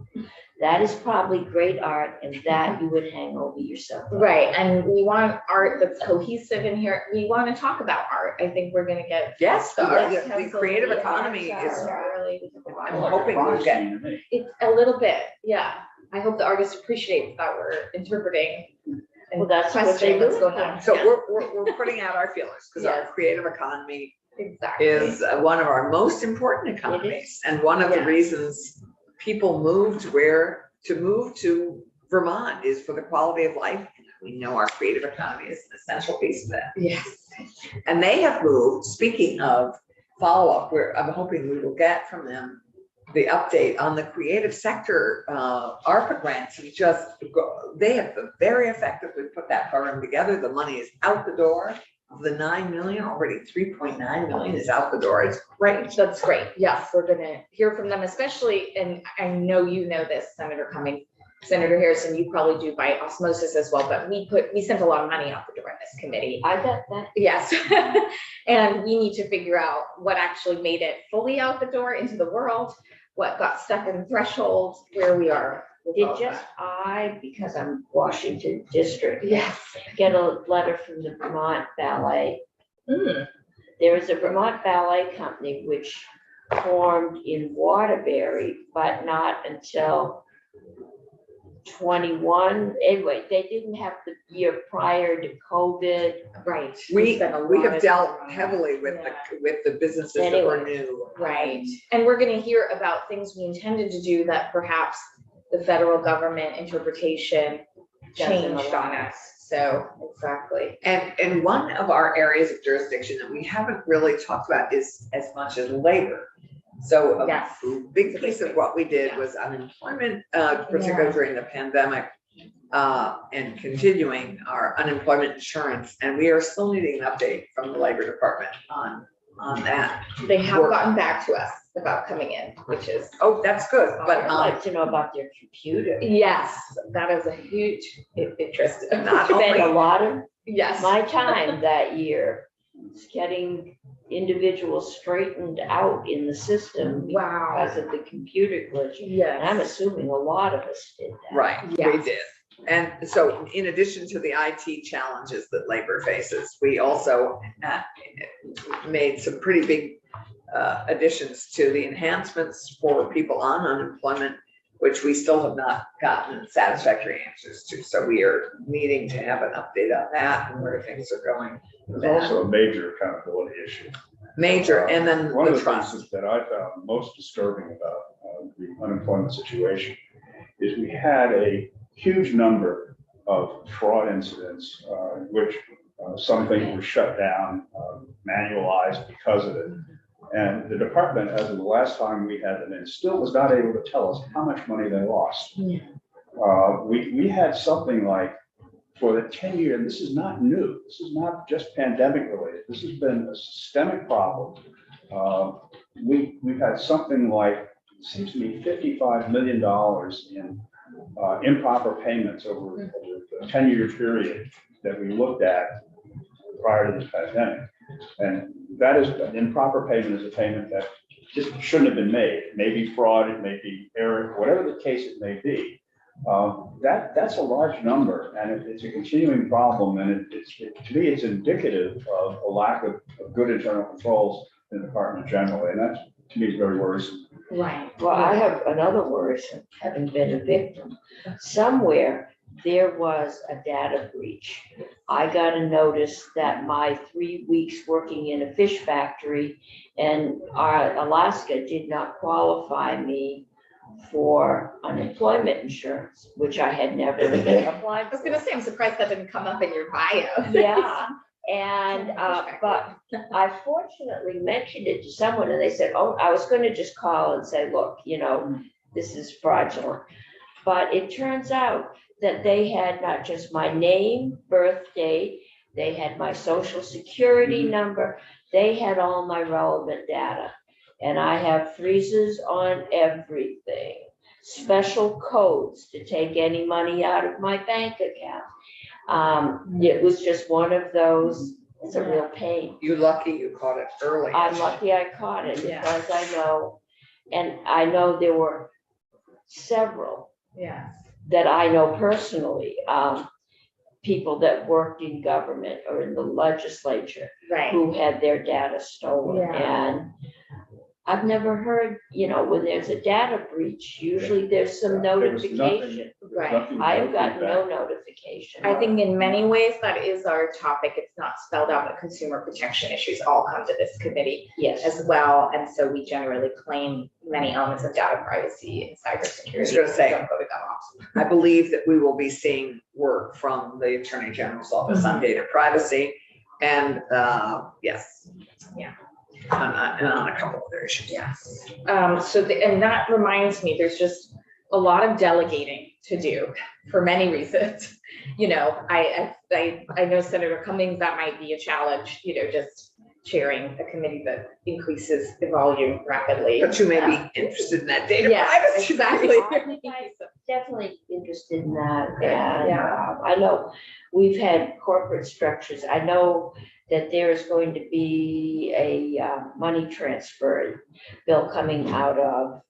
That is probably great art and that you would hang over yourself. Right, and we want art that's cohesive in here. We want to talk about art. I think we're gonna get. Yes, the Arts the creative Council, economy arts is, are really- I'm hoping we'll get, It's a little bit, yeah. I hope the artist appreciates that we're interpreting Well, and that's what they questioning what's do. going on. so Yeah, we're putting out our feelers, because our Yes. creative economy exactly. is one of our most important economies. And one of the Yes. reasons people moved to Vermont is for the quality of life. We know our creative economy is an essential piece of that. Yes. And they have moved, speaking of follow-up, where I'm hoping we will get from them the update on the creative sector, ARPA grants. They have very effectively put that program together. The money is out the door. Of the 9 million, already 3.9 million is out the door. It's great. That's great. Yes, we're gonna hear from them, especially, and I know you know this, Senator Cummings, Senator Harrison, you probably do by osmosis as well, but we sent a lot of money out the door in this committee. I got that. Yes. And we need to figure out what actually made it fully out the door into the world, what got stuck in the threshold, where we are. with all Did of just that. because I'm Washington District, Yes. get a letter from the Vermont Ballet. Mm. There is a Vermont Ballet Company which formed in Waterbury, but not until 21. Anyway, they didn't have the year prior to COVID. Right. We spent a we lot have of dealt time on that. heavily with Yeah. the businesses that were Anyway. new. Right, and we're gonna hear about things we intended to do that perhaps the federal government interpretation changed on us, so, exactly. And one of our areas of jurisdiction that we haven't really talked about is as much as labor. So a Yes. big piece of what we did was unemployment, particularly Yeah. during the pandemic, and continuing our unemployment insurance. And we are still needing an update from the Labor Department on that. They have Work. gotten back to us about coming in, which is, Oh, that's good, but I'd like to know about their computer. yes, that is a huge interest. Not Spent a only- lot of Yes. my time that year getting individuals straightened out in the system Wow. because of the computer glitch. And I'm Yes. assuming a lot of us did that. right, we Yes. did. And so in addition to the IT challenges that labor faces, we also made some pretty big additions to the enhancements for people on unemployment, which we still have not gotten satisfactory answers to. So we are needing to have an update on that and where things are going. There's also a major accountability issue. Major, and then One of the the trust. things that I found most disturbing about the unemployment situation is we had a huge number of fraud incidents, in which some things were shut down, manualized because of it. And the department, as of the last time we had them in, still was not able to tell us how much money they lost. Yeah. We had something like, for the 10-year, and this is not new, this is not just pandemic related, this has been a systemic problem. We've had something like, it seems to me, $55 million in improper payments over a 10-year period that we looked at prior to this pandemic. And that is, an improper payment is a payment that just shouldn't have been made. It may be fraud, it may be error, whatever the case it may be. That's a large number, and it's a continuing problem, and to me, it's indicative of a lack of good internal controls in the department generally, and that's, to me, very worrisome. Right. Well, I have another worrisome, having been a victim. Somewhere there was a data breach. I got a notice that my 3 weeks working in a fish factory in Alaska did not qualify me for unemployment insurance, which I had never applied I was for. gonna say, I'm surprised that didn't come up in your bio. Yeah, and, but I fortunately mentioned it to someone and they said, oh, I was gonna just call and say, look, this is fraudulent. But it turns out that they had not just my name, birth date, they had my social security number, they had all my relevant data. And I have freezes on everything, special codes to take any money out of my bank account. It was just one of those, it's a real pain. You're lucky you caught it early. I'm lucky I caught it Yeah. because I know there were several Yes. that I know personally, people that worked in government or in the legislature Right. who had their data stolen. Yeah. And I've never heard, when there's a data breach, usually there's some notification. Right. I have gotten no notification. I think in many ways that is our topic. It's not spelled out, but consumer protection issues all come to this committee Yes, as well. And so we generally claim many elements of data privacy and cybersecurity. I was gonna say. Don't go to DevOps. I believe that we will be seeing work from the Attorney General's office on data privacy and, yes. Yeah. And on a couple of other issues. Yes. And that reminds me, there's just a lot of delegating to do for many reasons. I know Senator Cummings, that might be a challenge, just chairing a committee that increases the volume rapidly. But you may be interested in that data Yeah, privacy. exactly. I'm definitely interested in that. Good, And yeah. I know we've had corporate structures. I know that there is going to be a money transfer bill coming out of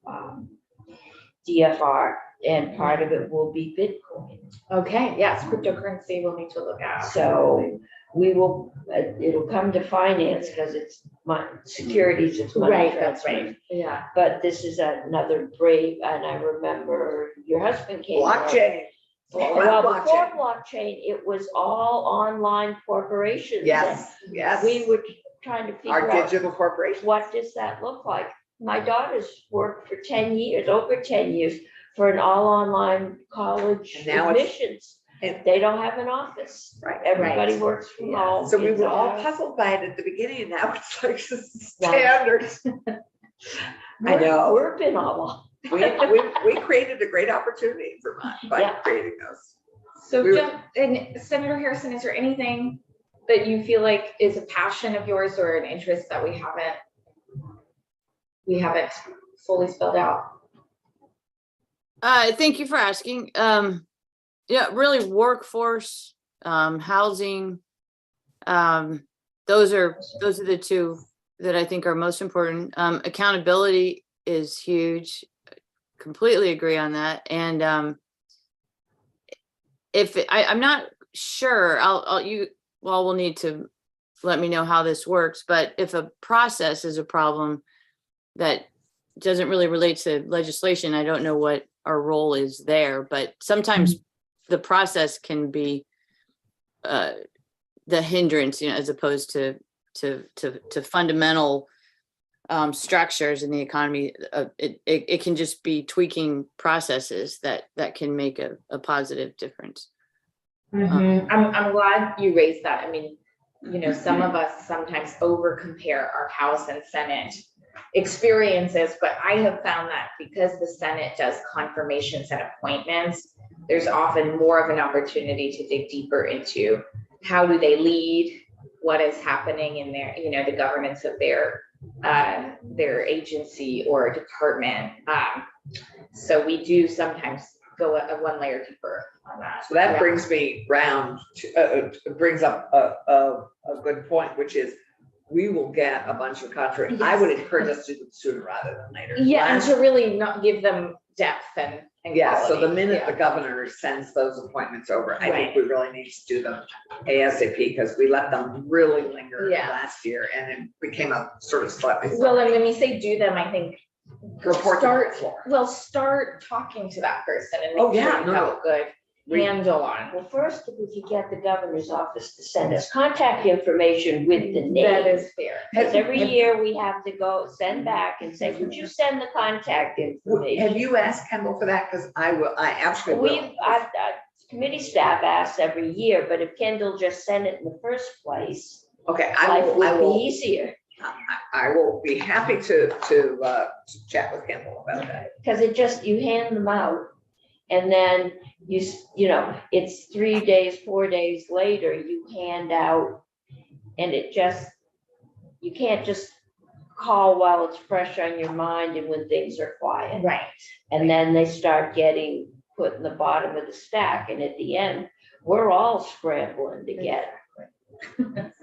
DFR, and part of it will be Bitcoin. Okay, yes, cryptocurrency we'll need to look at. So we will, it'll come to finance because it's securities, it's money Right, that's transfer. right. Yeah. But this is another brave, and I remember your husband came. on. Blockchain. All Well, about before blockchain. blockchain, it was all online corporations. Yes, yes. And we were trying to Our figure out, digital corporation. what does that look like? My daughter's worked for 10 years, over 10 years, for an all online college And now it's- admissions. and- They don't have an office. Right. Everybody Right. works from Yeah. home. So we It's were all puzzled by it at the beginning, and now it's like standard. I know. We've been all. We created a great opportunity in Vermont by Yeah. creating those. So, We were- and Senator Harrison, is there anything that you feel like is a passion of yours or an interest that we haven't fully spelled out? Thank you for asking. Yeah, really workforce, housing. Those are the two that I think are most important. Accountability is huge. Completely agree on that. And I'm not sure, we'll need to let me know how this works, but if a process is a problem that doesn't really relate to legislation, I don't know what our role is there, but sometimes the process can be the hindrance, as opposed to fundamental structures in the economy. It can just be tweaking processes that can make a positive difference. I'm glad you raised that. I mean, some of us sometimes over compare our House and Senate experiences, but I have found that because the Senate does confirmations and appointments, there's often more of an opportunity to dig deeper into how do they lead, what is happening in their, the governance of their agency or department. So we do sometimes go a one layer deeper on that. So that Yeah. brings me round to, brings up a good point, which is we will get a bunch of contracts. I would encourage us to do them sooner rather than later. Yeah, and Last- to really not give them depth and Yeah, so the quality. minute Yeah. the governor sends those appointments over, I Right. think we really need to do them ASAP because we let them really linger Yeah. last year and it became a sort of slightly. Well, and when we say do them, I think Report to the start, floor. well, start talking to that person and Oh, make sure yeah, you no, have no. a good We- handle on. Well, first, if we could get the governor's office to send us contact information with the That name. is fair. Because every year we have to go send back and say, would you send the contact information? Have you asked Kendall for that? Because I absolutely will. Committee staff asks every year, but if Kendall just sent it in the first place, Okay, life I would be will, easier. I will be happy to chat with Kendall about that. Because you hand them out, and then it's 3 days, 4 days later, you hand out, and you can't just call while it's fresh on your mind and when things are quiet. Right. And then they start getting put in the bottom of the stack, and at the end, we're all scrambling to get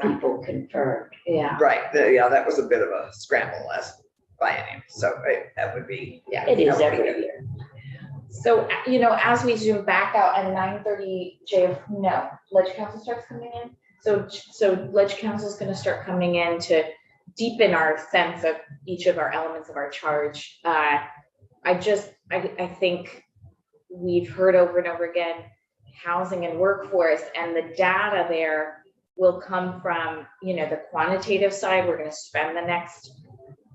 people confirmed. Yeah. Right, that was a bit of a scramble last biennium, so that would be, yeah. It is that would be every good. year. So, as we zoom back out at 9:30, Ledge Council starts coming in. So Ledge Council is gonna start coming in to deepen our sense of each of our elements of our charge. I think we've heard over and over again, housing and workforce, and the data there will come from, the quantitative side. We're gonna spend the next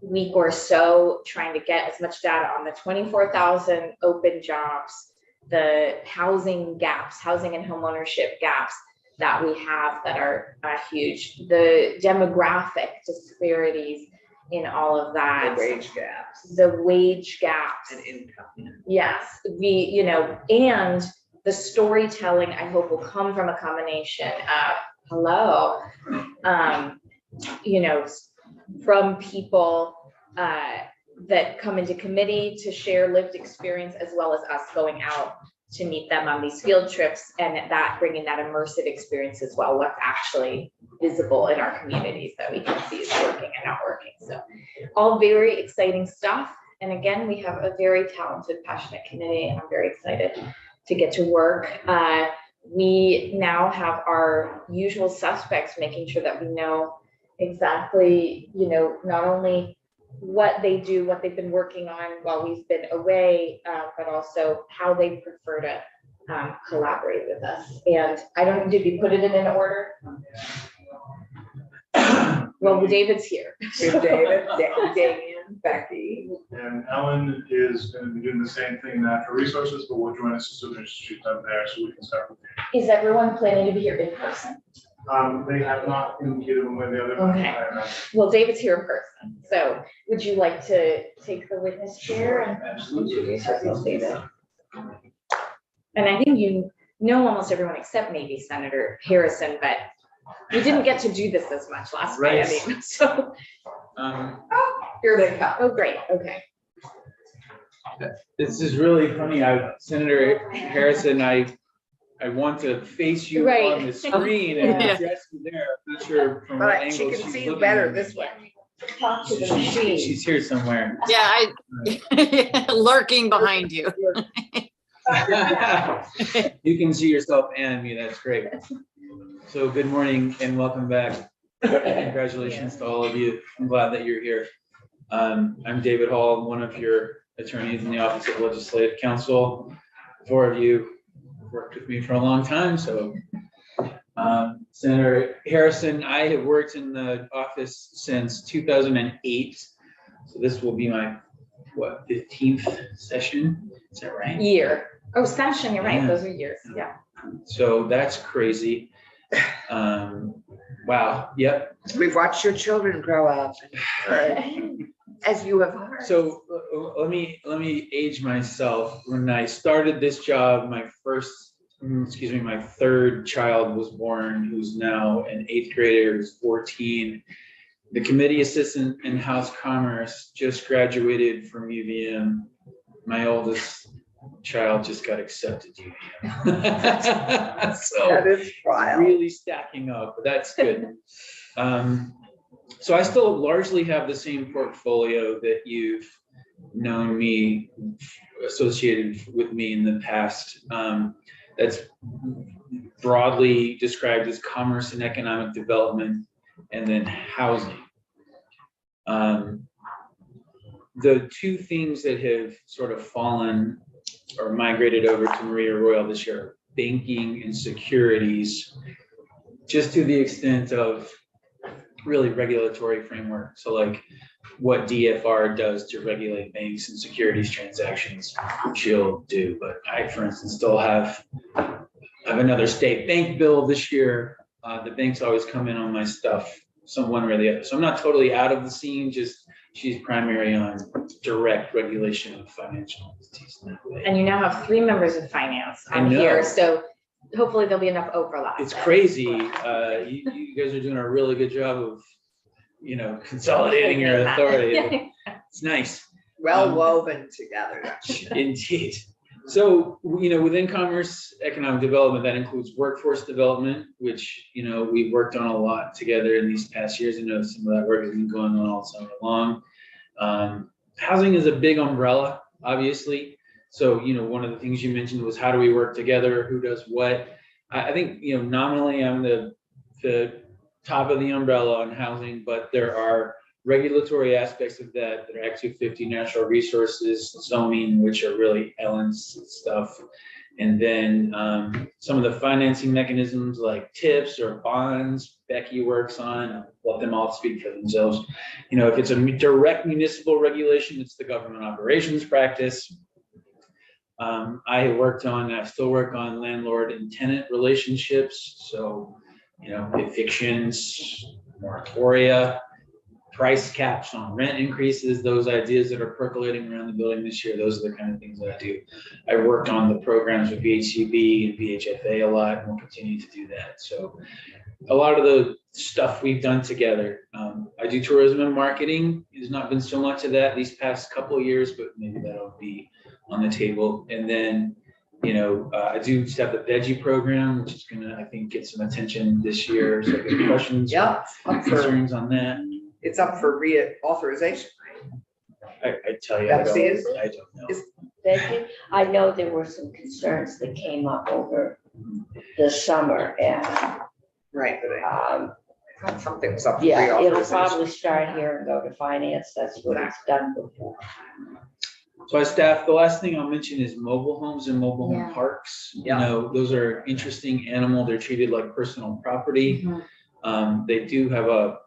week or so trying to get as much data on the 24,000 open jobs, the housing gaps, housing and homeownership gaps that we have that are huge, the demographic disparities in all of that, The wage gaps the wage gaps. and income. Yes, and the storytelling, I hope, will come from a combination of from people that come into committee to share lived experience, as well as us going out to meet them on these field trips, and that bringing that immersive experience as well, what's actually visible in our communities that we can see is working and not working. So all very exciting stuff. And again, we have a very talented, passionate committee. I'm very excited to get to work. We now have our usual suspects, making sure that we know exactly, not only what they do, what they've been working on while we've been away, but also how they prefer to collaborate with us. And I don't, did we put it in an order? Well, David's here. We have David, Damien, Becky. And Ellen is going to be doing the same thing in natural resources, but will join us as soon as she's done there, so we can start with you. Is everyone planning to be here in person? They have not indicated one way or the other. Okay. Well, David's here in person. So would you like to take the witness chair and introduce yourself, David? And I think you know almost everyone except maybe Senator Harrison, but we didn't get to do this as much last Right. meeting. So, Here they come. oh, great. Okay. This is really funny. Senator Harrison, I want to face you Right. on the screen and Yeah. address you there. I'm not sure from what But angle she she's can see you looking better at me. this way. Talk to the machine. She's here somewhere. Yeah, lurking behind you. You can see yourself and me. That's great. So good morning and welcome back. Congratulations to all of you. I'm glad that you're here. I'm David Hall, one of your attorneys in the Office of Legislative Counsel. Four of you worked with me for a long time, so Senator Harrison, I have worked in the office since 2008. So this will be my, 15th session? Is that right? Year. Oh, session, you're right. Yeah. Those are years. Yeah. So that's crazy. Wow, yep. We've watched your children grow up, as you have heard. So let me age myself. When I started this job, my third child was born, who's now an 8th grader, who's 14. The committee assistant in House Commerce just graduated from UVM. My oldest child just got accepted to UVM. So That is wild. really stacking up, but that's good. So I still largely have the same portfolio that you've known me, associated with me in the past. That's broadly described as commerce and economic development, and then housing. The two things that have sort of fallen or migrated over to Maria Royal this year are banking and securities, just to the extent of really regulatory framework. So like what DFR does to regulate banks and securities transactions, she'll do. But I, for instance, still have another state bank bill this year. The banks always come in on my stuff, one way or the other. So I'm not totally out of the scene, just she's primary on direct regulation of financial entities in that way. And you now have 3 members of finance I on know. here. So hopefully there'll be enough overlap. It's crazy. You guys are doing a really good job of, consolidating your authority. It's nice. Well woven together. Indeed. So, within commerce, economic development, that includes workforce development, which, we've worked on a lot together in these past years. I know some of that work has been going on all summer long. Housing is a big umbrella, obviously. So, one of the things you mentioned was how do we work together? Who does what? I think, nominally I'm the top of the umbrella on housing, but there are regulatory aspects of that are Act 250, natural resources, zoning, which are really Ellen's stuff. And then some of the financing mechanisms like TIPS or bonds Becky works on. I'll let them all speak for themselves. If it's a direct municipal regulation, it's the government operations practice. I still work on landlord and tenant relationships. So, evictions, moratoria, price caps on rent increases, those ideas that are percolating around the building this year, those are the kind of things that I do. I worked on the programs with VHCB and VHFA a lot, and we'll continue to do that. So a lot of the stuff we've done together. I do tourism and marketing. There's not been so much of that these past couple of years, but maybe that'll be on the table. And then, I do just have the veggie program, which is gonna, I think, get some attention this year. So if you have questions, Yeah, concerns on that. it's up for reauthorization, right? I tell you, I Pepsi is- don't know. Becky, I know there were some concerns that came up over the summer and, Right, but I thought something was up for yeah, it'll reauthorization. probably start here and go to finance. That's what it's done before. So staff, the last thing I'll mention is mobile homes and mobile home Yeah. parks. Yeah. Those are interesting animal. They're treated like personal property. They do have a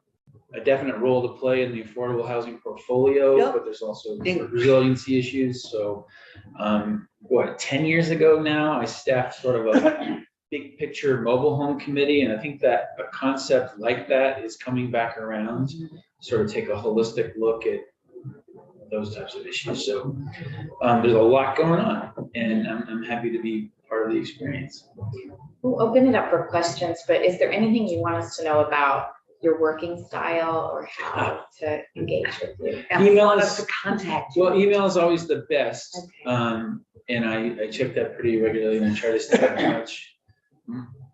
definite role to play in the affordable housing portfolio, Yep. but there's also resiliency issues. So, 10 years ago now, I staffed sort of a big picture mobile home committee. And I think that a concept like that is coming back around, sort of take a holistic look at those types of issues. So there's a lot going on, and I'm happy to be part of the experience. We'll open it up for questions, but is there anything you want us to know about your working style or how to engage with you? And Email want us- us to contact you. Well, email is always the best. Okay. And I check that pretty regularly and try to stay in touch.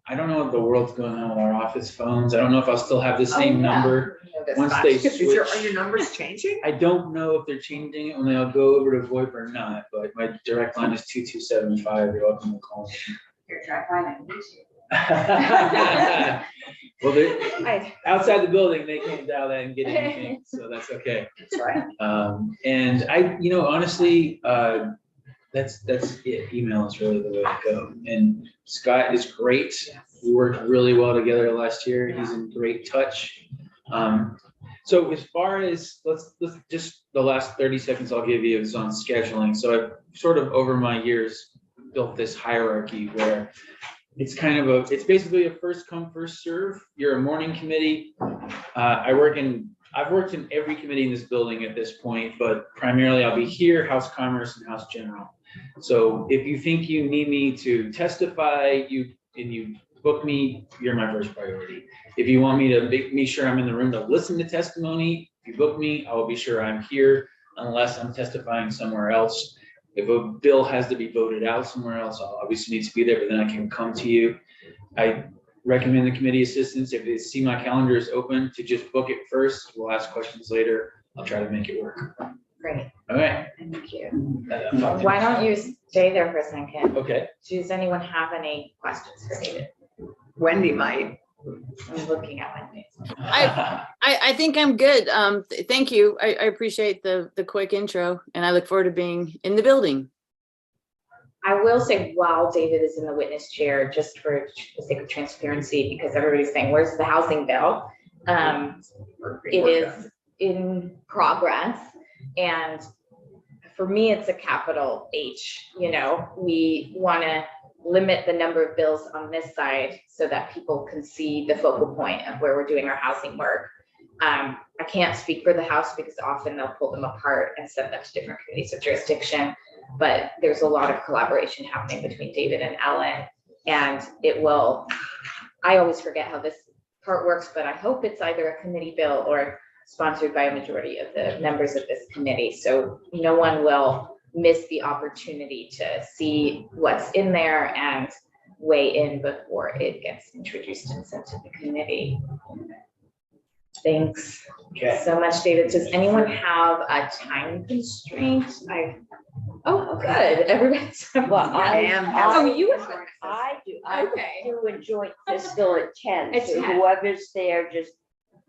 I don't know what the world's going on with our office phones. I don't know if I'll still have the same yeah. number. That's once fine. they Are switch. your numbers changing? I don't know if they're changing it when they'll go over to VoIP or not, but my direct line is 2275. You're welcome to call me. Your track line, I need you. Well, they're I- outside the building, they can't dial that and get anything, so that's okay. That's right. And I, honestly, that's it. Email is really the way to go. And Scott is great. We worked really well together last year. He's in great touch. So as far as, let's just, the last 30 seconds I'll give you is on scheduling. So I've sort of over my years built this hierarchy where it's kind of it's basically a first come, first serve. You're a morning committee. I've worked in every committee in this building at this point, but primarily I'll be here, House Commerce and House General. So if you think you need me to testify, you book me, you're my first priority. If you want me to make sure I'm in the room to listen to testimony, if you book me, I will be sure I'm here unless I'm testifying somewhere else. If a bill has to be voted out somewhere else, I'll obviously need to be there, but then I can come to you. I recommend the committee assistants, if they see my calendar is open, to just book it first. We'll ask questions later. I'll try to make it work. Great, All right. thank you. Uh, Why don't you stay there for a second? Okay. Does anyone have any questions for David? Wendy might. I'm looking at my face. I think I'm good. Thank you. I appreciate the quick intro, and I look forward to being in the building. I will say, while David is in the witness chair, just for the sake of transparency, because everybody's saying, where's the housing bill? It is in progress. And for me, it's a capital H. We want to limit the number of bills on this side so that people can see the focal point of where we're doing our housing work. I can't speak for the House because often they'll pull them apart and send them to different committees of jurisdiction. But there's a lot of collaboration happening between David and Ellen, and I always forget how this part works, but I hope it's either a committee bill or sponsored by a majority of the members of this committee. So no one will miss the opportunity to see what's in there and weigh in before it gets introduced and sent to the committee. Thanks Okay. so much, David. Does anyone have a time constraint? Oh, good. Everybody's. Well, Oh, you have. I do, I Okay. do enjoy fiscal at 10, At so 10. whoever's there, just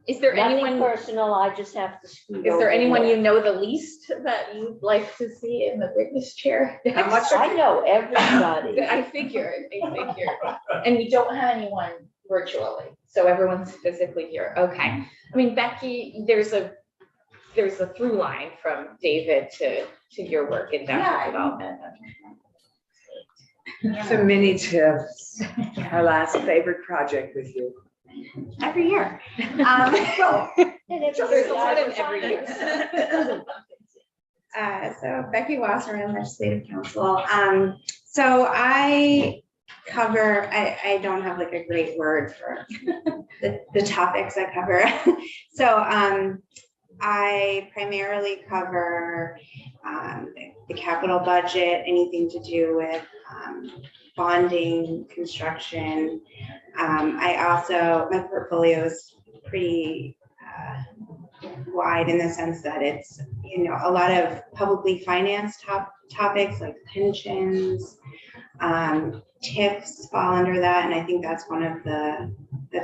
Is there nothing anyone, personal, I just have to scoot is over there anyone there. you know the least that you'd like to see in the witness chair? How much I know everybody. I figured. And we don't have anyone virtually, so everyone's physically here. Okay. I mean, Becky, there's a through line from David to your work in downtown development. So mini tips, our last favorite project with you. Every year. Well, And it's There's a lot in every year. So Becky Wasserman, Legislative Council. So I cover, I don't have like a great word for the topics I cover. So I primarily cover the capital budget, anything to do with bonding, construction. I also, my portfolio is pretty wide in the sense that it's, you know, a lot of publicly financed topics like pensions, TIFs fall under that, and I think that's one of the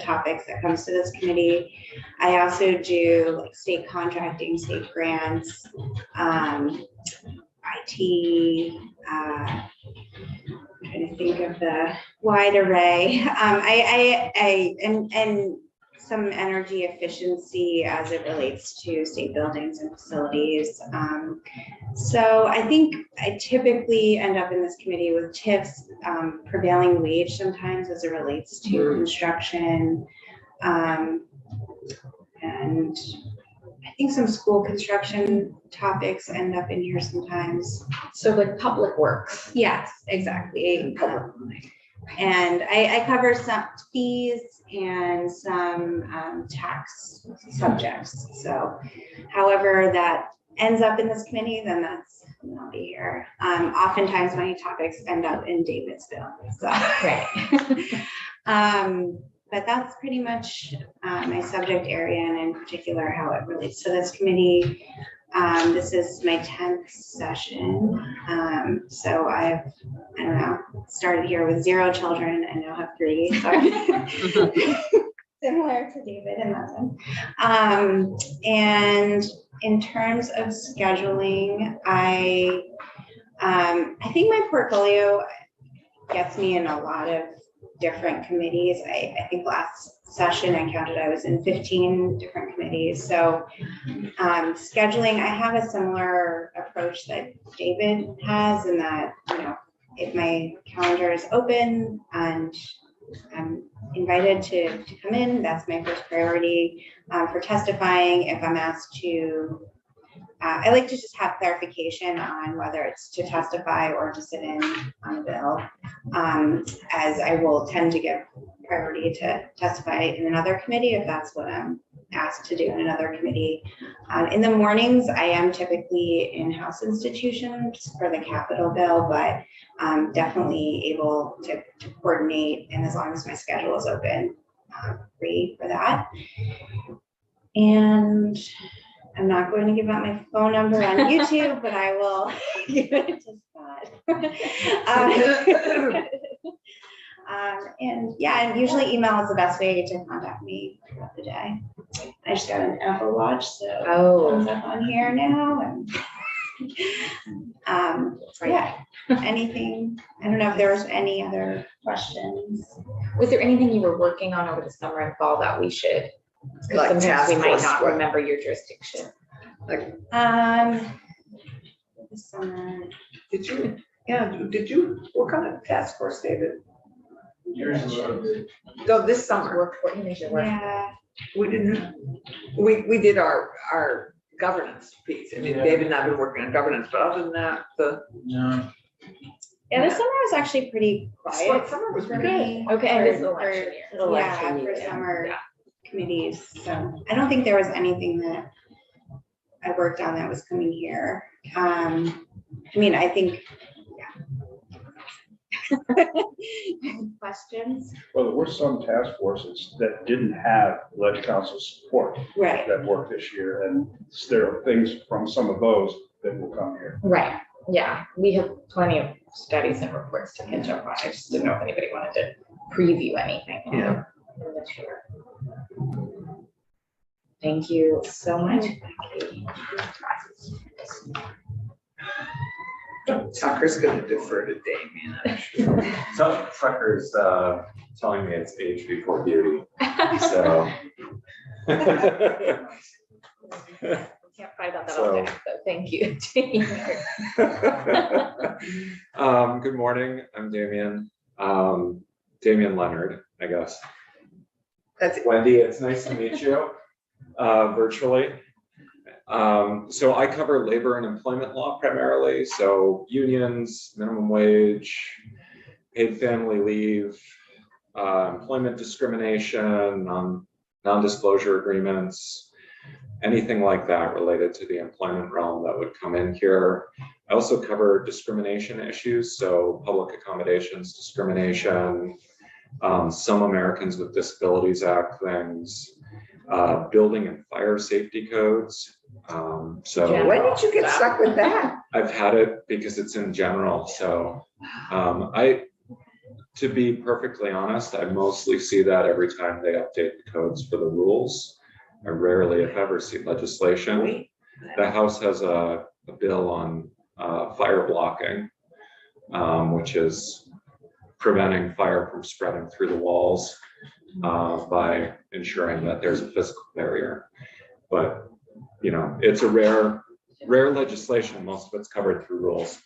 topics that comes to this committee. I also do like state contracting, state grants, IT, trying to think of the wide array. And some energy efficiency as it relates to state buildings and facilities. So I think I typically end up in this committee with TIFs, prevailing wage sometimes as it relates to construction. And I think some school construction topics end up in here sometimes. So like public works. Yes, exactly. And I cover some fees and some tax subjects. So however that ends up in this committee, then I'll be here. Oftentimes my topics end up in David's bill. So. Right. But that's pretty much my subject area, and in particular how it relates to this committee. This is my 10th session. So I don't know, started here with 0 children and now have 3. So similar to David in that sense. And in terms of scheduling, I think my portfolio gets me in a lot of different committees. I think last session I counted I was in 15 different committees. So scheduling, I have a similar approach that David has, in that, you know, if my calendar is open and I'm invited to come in, that's my first priority. For testifying, if I'm asked to, I like to just have clarification on whether it's to testify or to sit in on a bill, as I will tend to give priority to testify in another committee if that's what I'm asked to do in another committee. In the mornings, I am typically in House institutions for the Capitol bill, but I'm definitely able to coordinate, and as long as my schedule is open, free for that. And I'm not going to give out my phone number on YouTube, but I will give it to Scott. And yeah, and usually email is the best way to contact me throughout the day. I just got an Apple Watch, so it comes up on here now. And yeah, anything. I don't know if there was any other questions. Was there anything you were working on over the summer and fall that we should? Because Like sometimes task we might force not work. remember your jurisdiction. This summer. Did you work on a task force, David? Yours is No, this summer. Work for, you need to work. Yeah. We didn't, we did our governance piece. I mean, Yeah. David and I have been working on governance, but other than that, No. Yeah, the summer was actually pretty quiet. summer was for pretty me. Okay, for- it is for- election year. Election Yeah, for year. summer Yeah. committees. So I don't think there was anything that I worked on that was coming here. I mean, I think, yeah. Questions? Well, there were some task forces that didn't have lead council support Right. that worked this year, and there are things from some of those that will come here. Right. Yeah, we have plenty of studies and reports to catch up on. I just didn't know if anybody wanted to preview anything. Yeah. In the chair. Thank you so much, Becky. Tucker's gonna defer to Damien, I'm sure. So Tucker's telling me it's age before beauty, so. Can't fight about that all day, so thank you. Good morning, I'm Damien, Damien Leonard, I guess. That's Wendy, it's nice to meet you, virtually. So I cover labor and employment law primarily, so unions, minimum wage, paid family leave, employment discrimination, non-disclosure agreements, anything like that related to the employment realm that would come in here. I also cover discrimination issues, so public accommodations discrimination, some Americans with Disabilities Act things, building and fire safety codes. So when did you get stuck with that? I've had it because it's in general. So to be perfectly honest, I mostly see that every time they update the codes for the rules. I rarely, if ever, see legislation. The House has a bill on fire blocking, which is preventing fire from spreading through the walls by ensuring that there's a physical barrier. But you know, it's a rare legislation. Most of it's covered through rules.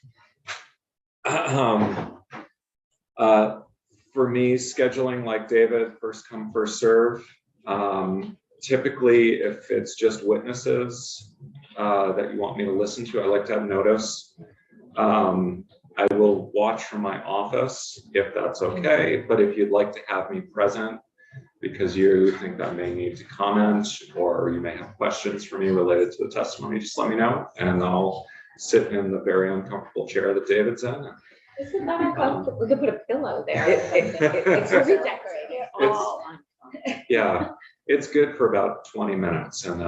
For me, scheduling like David, first come, first serve. Typically, if it's just witnesses that you want me to listen to, I like to have notice. I will watch from my office if that's okay, but if you'd like to have me present because you think I may need to comment or you may have questions for me related to the testimony, just let me know and I'll sit in the very uncomfortable chair that David's in. Isn't that uncomfortable? We could put a pillow there. It's redecorated. Yeah, it's good for about 20 minutes and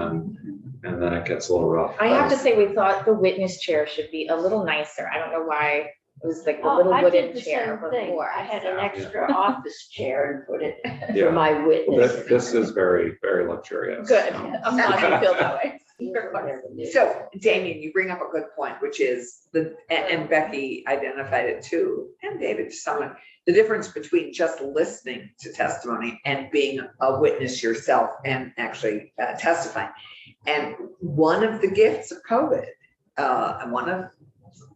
then it gets a little rough. I have to say, we thought the witness chair should be a little nicer. I don't know why it was like the Oh, little I wooden did the chair same thing. before. I had an so- extra office chair and put it Yeah. for my witness. This is very, very luxurious. Good. I'm glad you feel that way. You're fine. So Damien, you bring up a good point, which is and Becky identified it too, and David to someone, the difference between just listening to testimony and being a witness yourself and actually testifying. And one of the gifts of COVID, and one of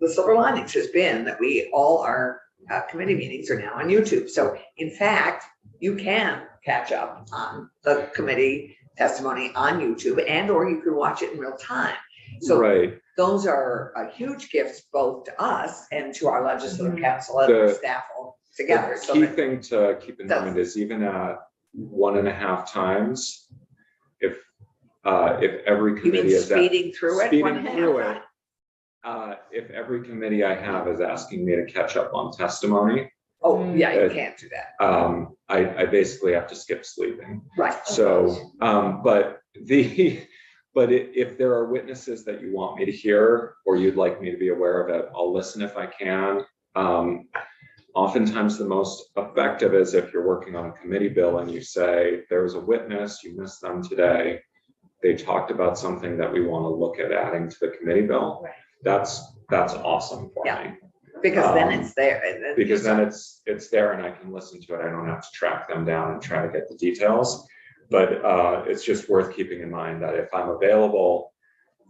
the silver linings has been that we all our committee meetings are now on YouTube. So in fact, you can catch up on the committee testimony on YouTube and or you can watch it in real time. So Right. those are huge gifts both to us and to our legislative council and our staff all together. The So key that- thing to keep in mind is even at 1.5 times, if every you mean committee is speeding through it? speeding one and a half through it, time? if every committee I have is asking me to catch up on testimony, Oh, yeah, you Uh, can't do that. I basically have to skip sleeping. Right. So, but if there are witnesses that you want me to hear, or you'd like me to be aware of it, I'll listen if I can. Oftentimes the most effective is if you're working on a committee bill and you say, there's a witness, you missed them today. They talked about something that we want to look at adding to the committee bill. Right. That's awesome for Yeah. me. Because then it's there. And then Because then it's there and I can listen to it. I don't have to track them down and try to get the details. But it's just worth keeping in mind that if I'm available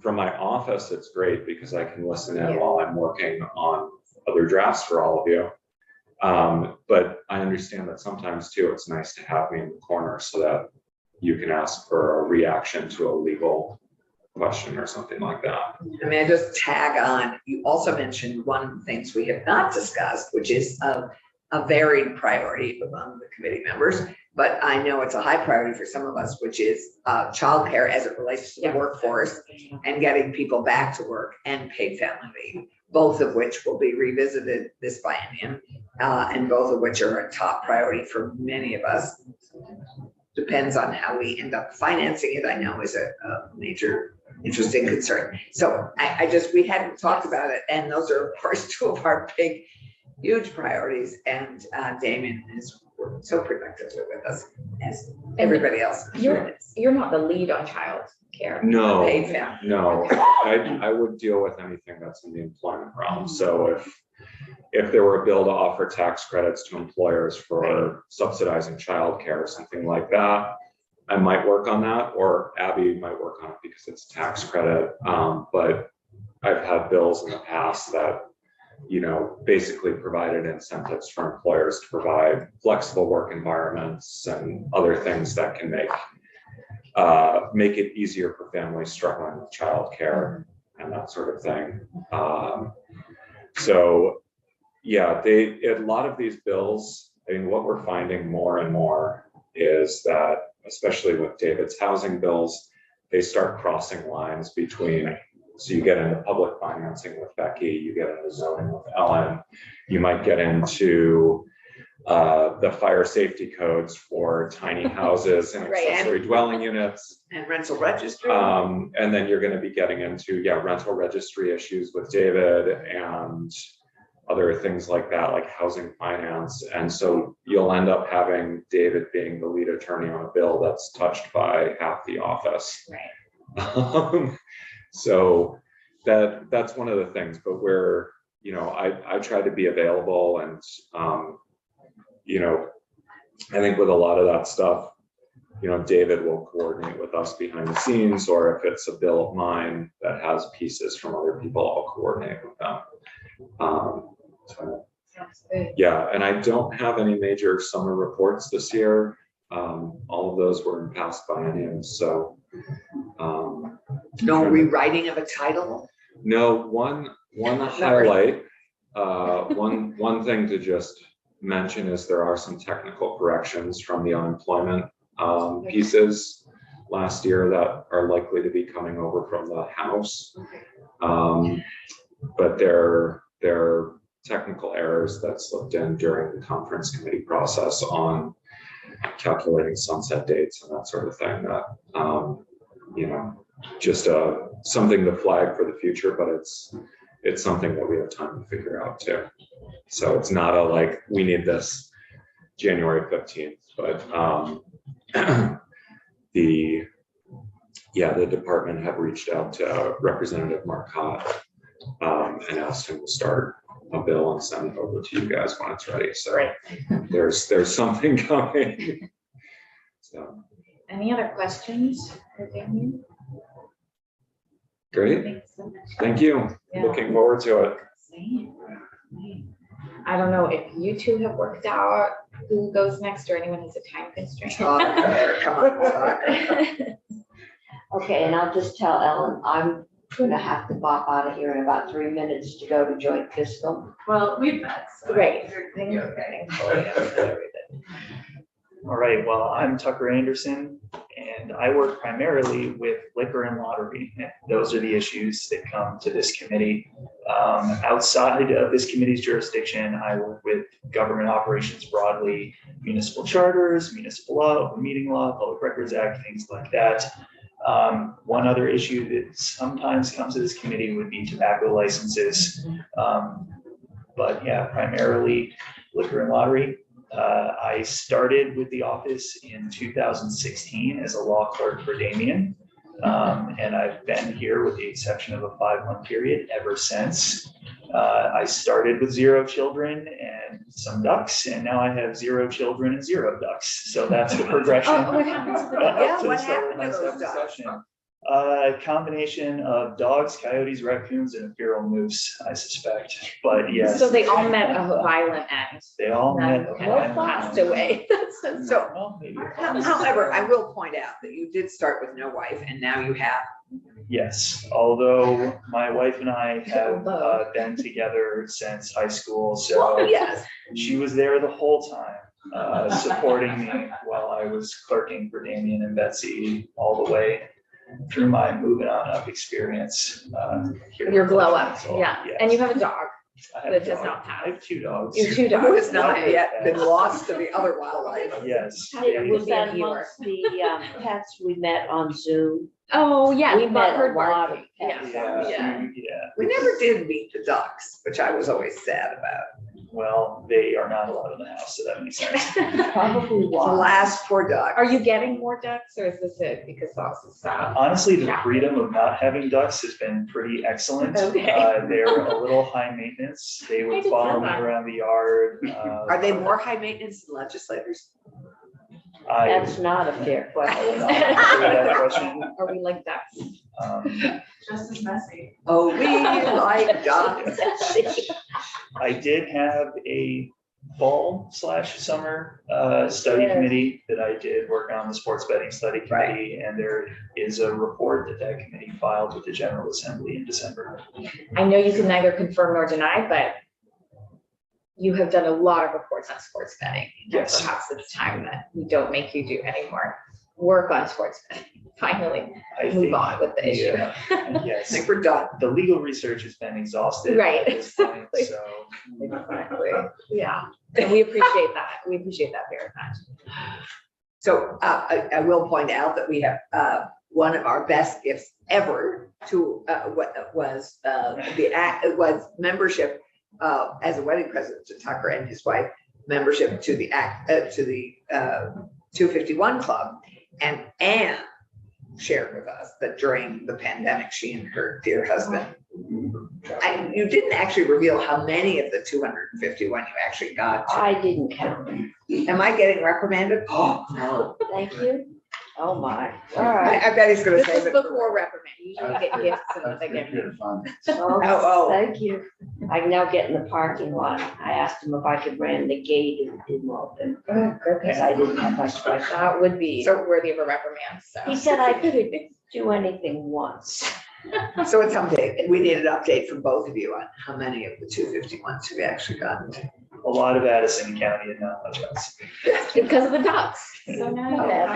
from my office, it's great because I can listen in while I'm working on other drafts for all of you. But I understand that sometimes too, it's nice to have me in the corner so that you can ask for a reaction to a legal question or something like that. I mean, I just tag on, you also mentioned one of the things we have not discussed, which is a varied priority among the committee members, but I know it's a high priority for some of us, which is childcare as it relates to the workforce and getting people back to work and paid family leave, both of which will be revisited this biennium, and both of which are a top priority for many of us. Depends on how we end up financing it, I know is a major interesting concern. So we hadn't talked about it, and those are, of course, two of our big, huge priorities. And Damien is working so productively with us, as everybody else. is doing it. You're not the lead on child care. No, Paid family. no, I would deal with anything that's in the employment realm. So if there were a bill to offer tax credits to employers for subsidizing childcare or something like that, I might work on that, or Abby might work on it because it's a tax credit. But I've had bills in the past that, you know, basically provided incentives for employers to provide flexible work environments and other things that can make it easier for families struggling with childcare and that sort of thing. So yeah, a lot of these bills, I mean, what we're finding more and more is that, especially with David's housing bills, they start crossing lines between, so you get into public financing with Becky, you get into zoning with Ellen, you might get into the fire safety codes for tiny houses and Right. accessory dwelling units. And rental registry. And then you're going to be getting into, rental registry issues with David and other things like that, like housing finance. And so you'll end up having David being the lead attorney on a bill that's touched by half the office. Right. So that's one of the things, but where, I try to be available and, I think with a lot of that stuff, David will coordinate with us behind the scenes, or if it's a bill of mine that has pieces from other people, I'll coordinate with them. So, Sounds good. yeah, and I don't have any major summer reports this year. All of those were in past bienniums, so. No rewriting of a title. No, one highlight, one thing to just mention is there are some technical corrections from the unemployment pieces last year that are likely to be coming over from the House. But they're technical errors that slipped in during the conference committee process on calculating sunset dates and that sort of thing that, just something to flag for the future, but it's something that we have time to figure out too. So it's not we need this January 15th, but the department have reached out to Representative Marcotte and asked him to start a bill and send it over to you guys when it's ready. So there's something coming. So Any other questions for Damien? great. Thanks so much. Thank you. Yeah. Looking forward to it. Same. I don't know if you two have worked out who goes next or anyone has a time constraint. Come on. Okay, and I'll just tell Ellen, I'm gonna have to bop out of here in about 3 minutes to go to joint fiscal. Well, we've met. Great. All right, well, I'm Tucker Anderson, and I work primarily with liquor and lottery. And those are the issues that come to this committee. Outside of this committee's jurisdiction, I work with government operations broadly, municipal charters, municipal law, meeting law, Public Records Act, things like that. One other issue that sometimes comes to this committee would be tobacco licenses. But yeah, primarily liquor and lottery. I started with the office in 2016 as a law clerk for Damien. And I've been here with the exception of a 5-month period ever since. I started with 0 children and some ducks, and now I have 0 children and 0 ducks. So that's the progression. Oh, what happened to the Yeah, dog? what happened to those ducks? A combination of dogs, coyotes, raccoons, and a feral moose, I suspect. But yes. So they all met a violent end. They all met. None passed away. That's So, Well, maybe. however, I will point out that you did start with no wife, and now you have. Yes, although my wife and I have been together since high school, so Yes. she was there the whole time, supporting me while I was clerking for Damien and Betsy all the way through my moving on up experience. Here Your at glow Cultural up, Council. yeah. Yes. And you have a dog. I have that a does dog. not I have? have 2 dogs. Your 2 Who dogs. has not yet been lost to the other wildlife? Yes. It Was would be a that viewer. amongst the pets we met on Zoom? Oh, yeah. We met a heard lot of barking. pets. Yeah. Yeah. We never did meet the ducks, which I was always sad about. Well, they are not allowed in the house, so that makes sense. Probably The was. last poor duck. Are you getting more ducks or is this it because Sauce is stopped? Honestly, the Yeah. freedom of not having ducks has been pretty excellent. Okay. They're a little high maintenance. They I would didn't follow know me that. around the yard. Are they more high maintenance than legislators? That's not a fair I will question. not answer that question. Are we like ducks? Just as messy. Oh, we like ducks. I did have a fall/summer study Yes. committee that I did work on, the sports betting study committee, and there is a report that committee filed with the General Assembly in December. I know you can neither confirm nor deny, but you have done a lot of reports on sports betting. And Yes. perhaps it's time that we don't make you do any more work on sports betting. Finally, I move think on with the issue. I Yes, think we're done. the legal research has been exhausted Right, at this point, exactly. so. Exactly. Yeah, and we appreciate that. We appreciate that very much. So I will point out that we have one of our best gifts ever to was membership as a wedding present to Tucker and his wife, membership to the 251 Club. And Anne shared with us that during the pandemic, she and her dear husband, you didn't actually reveal how many of the 251 you actually got. I didn't count. Am I getting reprimanded? Oh, no. Thank you. Oh, my. All right. I bet he's gonna This say is that. before reprimand. You usually get gifts and they get. Oh. Thank you. I can now get in the parking lot. I asked him if I could ran the gate and it didn't open Oh, because goodness. I didn't have my special. That would be So- worthy of a reprimand, so. He said I could do anything once. So it's update. We need an update from both of you on how many of the 251s we actually got. A lot of Addison County and not much else. Because of the ducks. So now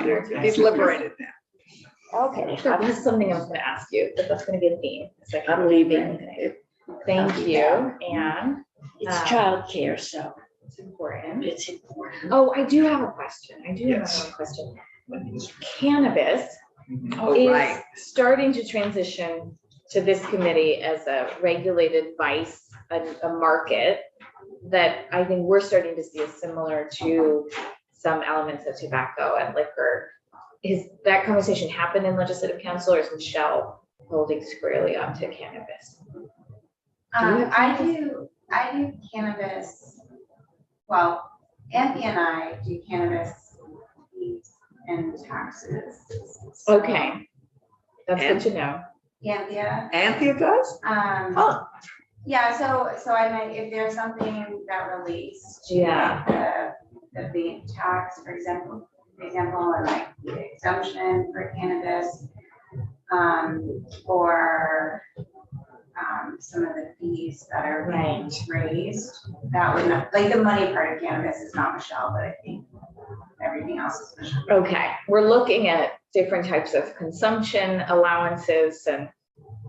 you have. He's liberated now. Okay. That was something I was gonna ask you, but that's gonna be a theme. It's like, I'm leaving. Okay. Thank you, and It's childcare, so it's important. it's important. Oh, I do have a question. I do have Yes. one question. Cannabis Oh, is right. starting to transition to this committee as a regulated vice, a market that I think we're starting to see as similar to some elements of tobacco and liquor. Is that conversation happen in legislative council, or is Michelle holding squarely onto cannabis? I do cannabis, well, Anthony and I do cannabis fees and taxes. So, Okay, that's good to know. Anthea, Anthea does? Huh. yeah, so I meant if there's something that relates to Yeah. the vape tax, for example, or like the exemption for cannabis, or some of the fees that are being raised, that would not, like the money part of cannabis is not Michelle, but I think everything else is Michelle. Okay, we're looking at different types of consumption allowances and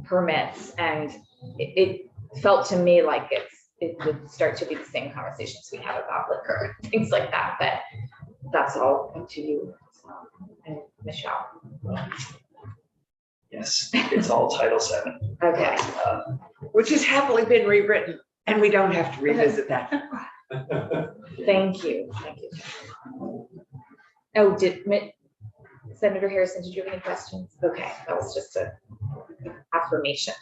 permits, and it felt to me like it would start to be the same conversations we have about liquor, and things like that, but that's all up to you, and Michelle. Yes, it's all Title VII. Okay, Which has happily been rewritten, and we don't have to revisit that. thank you. Oh, Senator Harrison, did you have any questions? Okay, that was just a affirmation.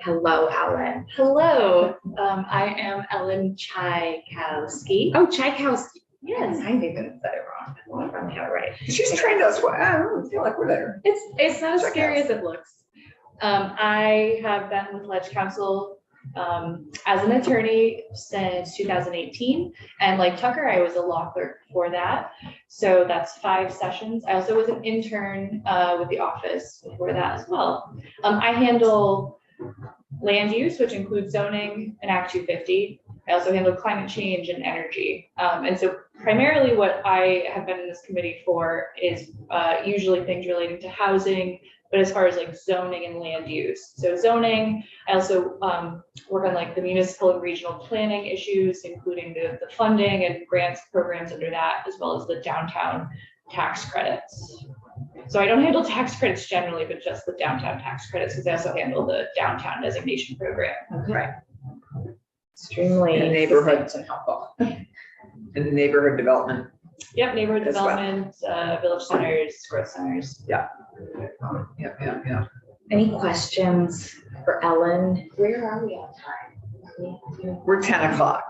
Hello, Ellen. Hello, I am Ellen Tchaikovsky. Oh, Tchaikovsky. Yes. I even said it wrong. I finally had it right. She's trained us well. I don't feel like we're there. It's not as Check scary out. as it looks. I have been with Ledge Council as an attorney since 2018. And like Tucker, I was a law clerk before that. So that's 5 sessions. I also was an intern with the office before that as well. I handle land use, which includes zoning and Act 250. I also handle climate change and energy. And so primarily what I have been in this committee for is usually things relating to housing, but as far as like zoning and land use. So zoning, I also work on like the municipal and regional planning issues, including the funding and grants programs under that, as well as the downtown tax credits. So I don't handle tax credits generally, but just the downtown tax credits, because I also handle the downtown designation program. Right. Extremely And neighborhood. succinct and helpful. And neighborhood development. Yep, neighborhood As well. development, village centers, growth centers. Yeah. Any questions for Ellen? Where are we on time? We're 10 o'clock.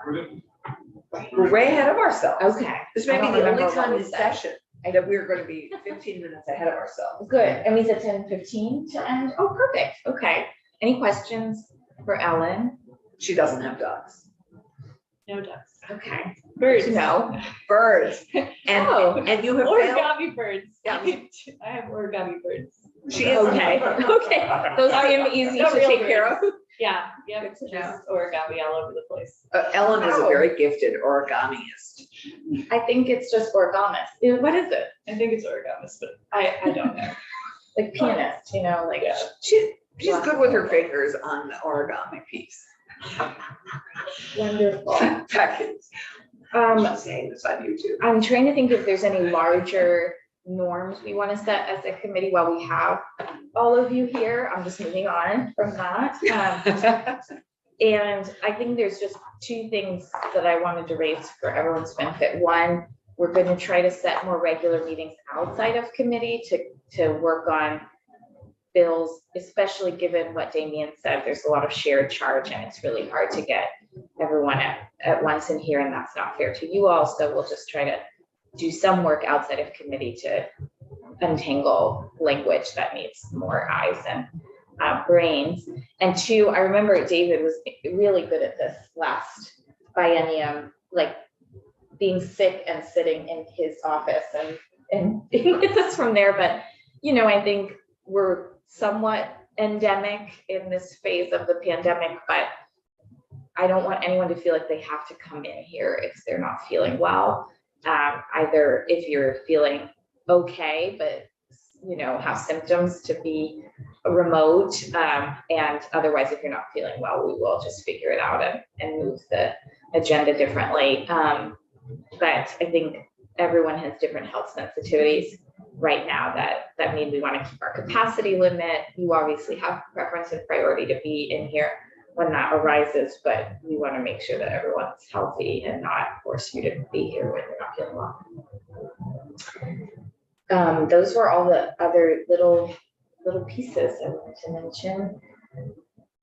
We're way ahead of ourselves. Okay. This may I be don't the only remember what time we this said. session that we're going to be 15 minutes ahead of ourselves. Good. And we said 10:15 to end. Oh, perfect. Okay. Any questions for Ellen? She doesn't have ducks. No ducks. Okay. Birds. No. Birds. Oh. And you have failed. Origami birds. Yeah. I have origami birds. She is. Okay. Okay. Those seem easy Not to real take care of. Yeah, yeah, Good it's to know. just origami all over the place. Ellen is a Wow. very gifted origamiist. I think it's just origami. What is it? I think it's origamis, but I don't know. Like pianist, you know, like. She's good with her fingers on the origami piece. Wonderful. Package. She's saying this on YouTube. I'm trying to think if there's any larger norms we want to set as a committee while we have all of you here. I'm just moving on from that. And I think there's just two things that I wanted to raise for everyone's benefit. One, we're going to try to set more regular meetings outside of committee to work on bills, especially given what Damien said. There's a lot of shared charge and it's really hard to get everyone at once in here, and that's not fair to you all. So we'll just try to do some work outside of committee to untangle language that needs more eyes and brains. And two, I remember David was really good at this last biennium, like being sick and sitting in his office and being with us from there. But, you know, I think we're somewhat endemic in this phase of the pandemic, but I don't want anyone to feel like they have to come in here if they're not feeling well. Either if you're feeling okay, but you know, have symptoms, to be remote, and otherwise, if you're not feeling well, we will just figure it out and move the agenda differently. But I think everyone has different health sensitivities right now that mean we want to keep our capacity limit. You obviously have preference and priority to be in here when that arises, but we want to make sure that everyone's healthy and not force you to be here when you're not feeling well. Those were all the other little pieces I wanted to mention.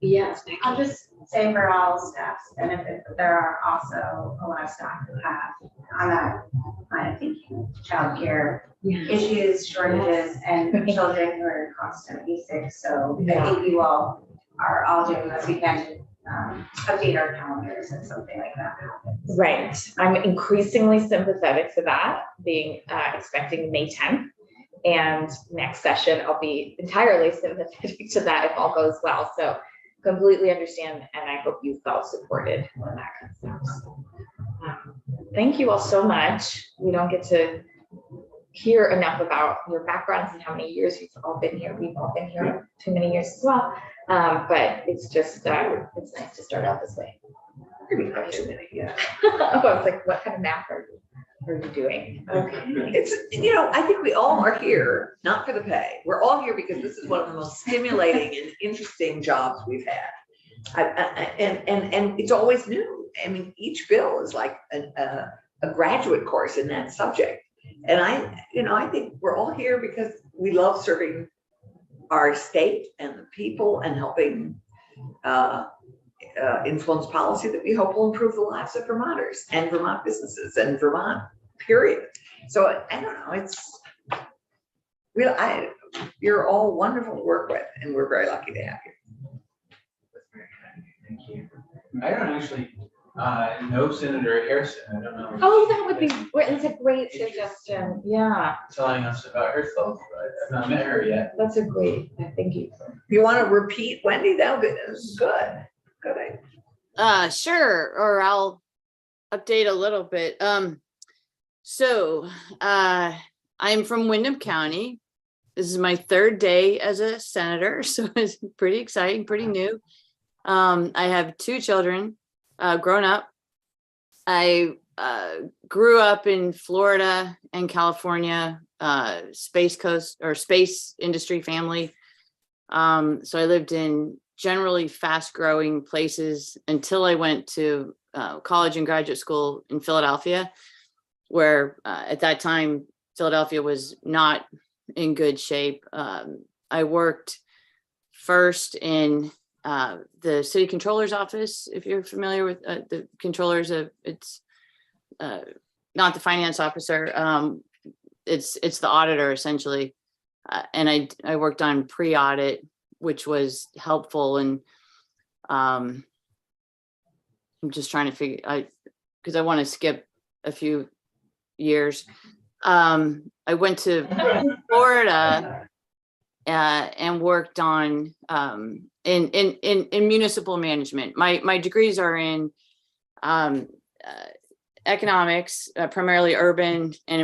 Yes, Becky. I'll just say for all staffs, and if there are also a lot of staff who have on that line of thinking, childcare issues, shortages, and children who are constantly sick. So I think you all are all doing what we can to update our calendars if something like that happens. Right. I'm increasingly sympathetic to that, being expecting May 10th. And next session, I'll be entirely sympathetic to that if all goes well. So completely understand, and I hope you felt supported when that comes out. So, thank you all so much. We don't get to hear enough about your backgrounds and how many years you've all been here. We've all been here too many years as well. But it's just, it's nice to start out this way. Yeah. I was like, what kind of math are you doing? Okay. It's, you know, I think we all are here, not for the pay. We're all here because this is one of the most stimulating and interesting jobs we've had. And it's always new. I mean, each bill is like a graduate course in that subject. And I think we're all here because we love serving our state and the people and helping influence policy that we hope will improve the lives of Vermonters and Vermont businesses and Vermont, period. So I don't know, you're all wonderful to work with, and we're very lucky to have you. Thank you. I don't actually know Senator Harrison. I don't know. Oh, that would be, it's a great suggestion. Yeah, Telling us about herself, but I've not met her yet. that's a great, thank you. If you want to repeat Wendy, that would be good. Good. Sure, or I'll update a little bit. So I'm from Windham County. This is my third day as a senator, so it's pretty exciting, pretty new. I have two children, grown up. I grew up in Florida and California, Space Coast or space industry family. So I lived in generally fast growing places until I went to college and graduate school in Philadelphia, where at that time, Philadelphia was not in good shape. I worked first in the city controller's office. If you're familiar with the controllers, it's not the finance officer. It's the auditor essentially. And I worked on pre-audit, which was helpful. And I'm just trying to figure, because I want to skip a few years. I went to Florida and worked on in municipal management. My degrees are in economics, primarily urban and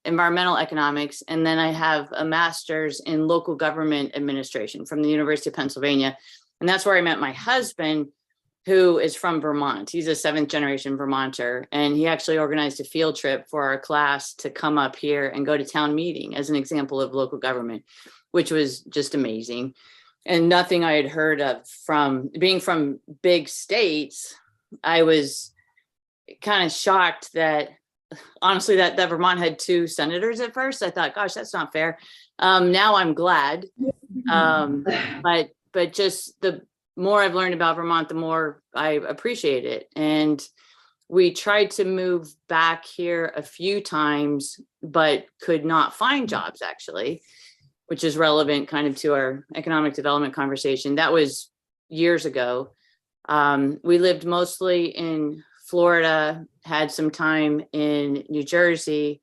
environmental economics, and then I have a master's in local government administration from the University of Pennsylvania, and that's where I met my husband, who is from Vermont. He's a 7th generation Vermonter, and he actually organized a field trip for our class to come up here and go to town meeting as an example of local government, which was just amazing. And nothing I had heard of from being from big states. I was kind of shocked that, honestly, that Vermont had 2 senators at first. I thought, gosh, that's not fair. Now I'm glad. But just the more I've learned about Vermont, the more I appreciate it. And we tried to move back here a few times, but could not find jobs actually, which is relevant kind of to our economic development conversation. That was years ago. We lived mostly in Florida, had some time in New Jersey.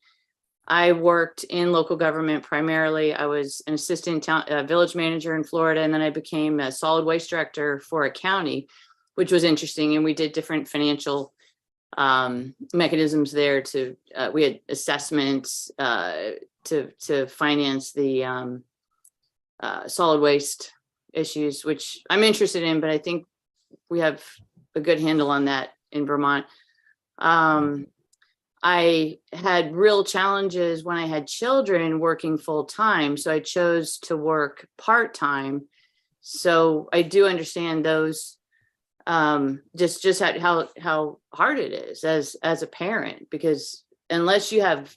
I worked in local government primarily. I was an assistant village manager in Florida, and then I became a solid waste director for a county, which was interesting. And we did different financial mechanisms there to, we had assessments to finance the solid waste issues, which I'm interested in, but I think we have a good handle on that in Vermont. I had real challenges when I had children working full time, so I chose to work part time. So I do understand those, just how hard it is as a parent, because unless you have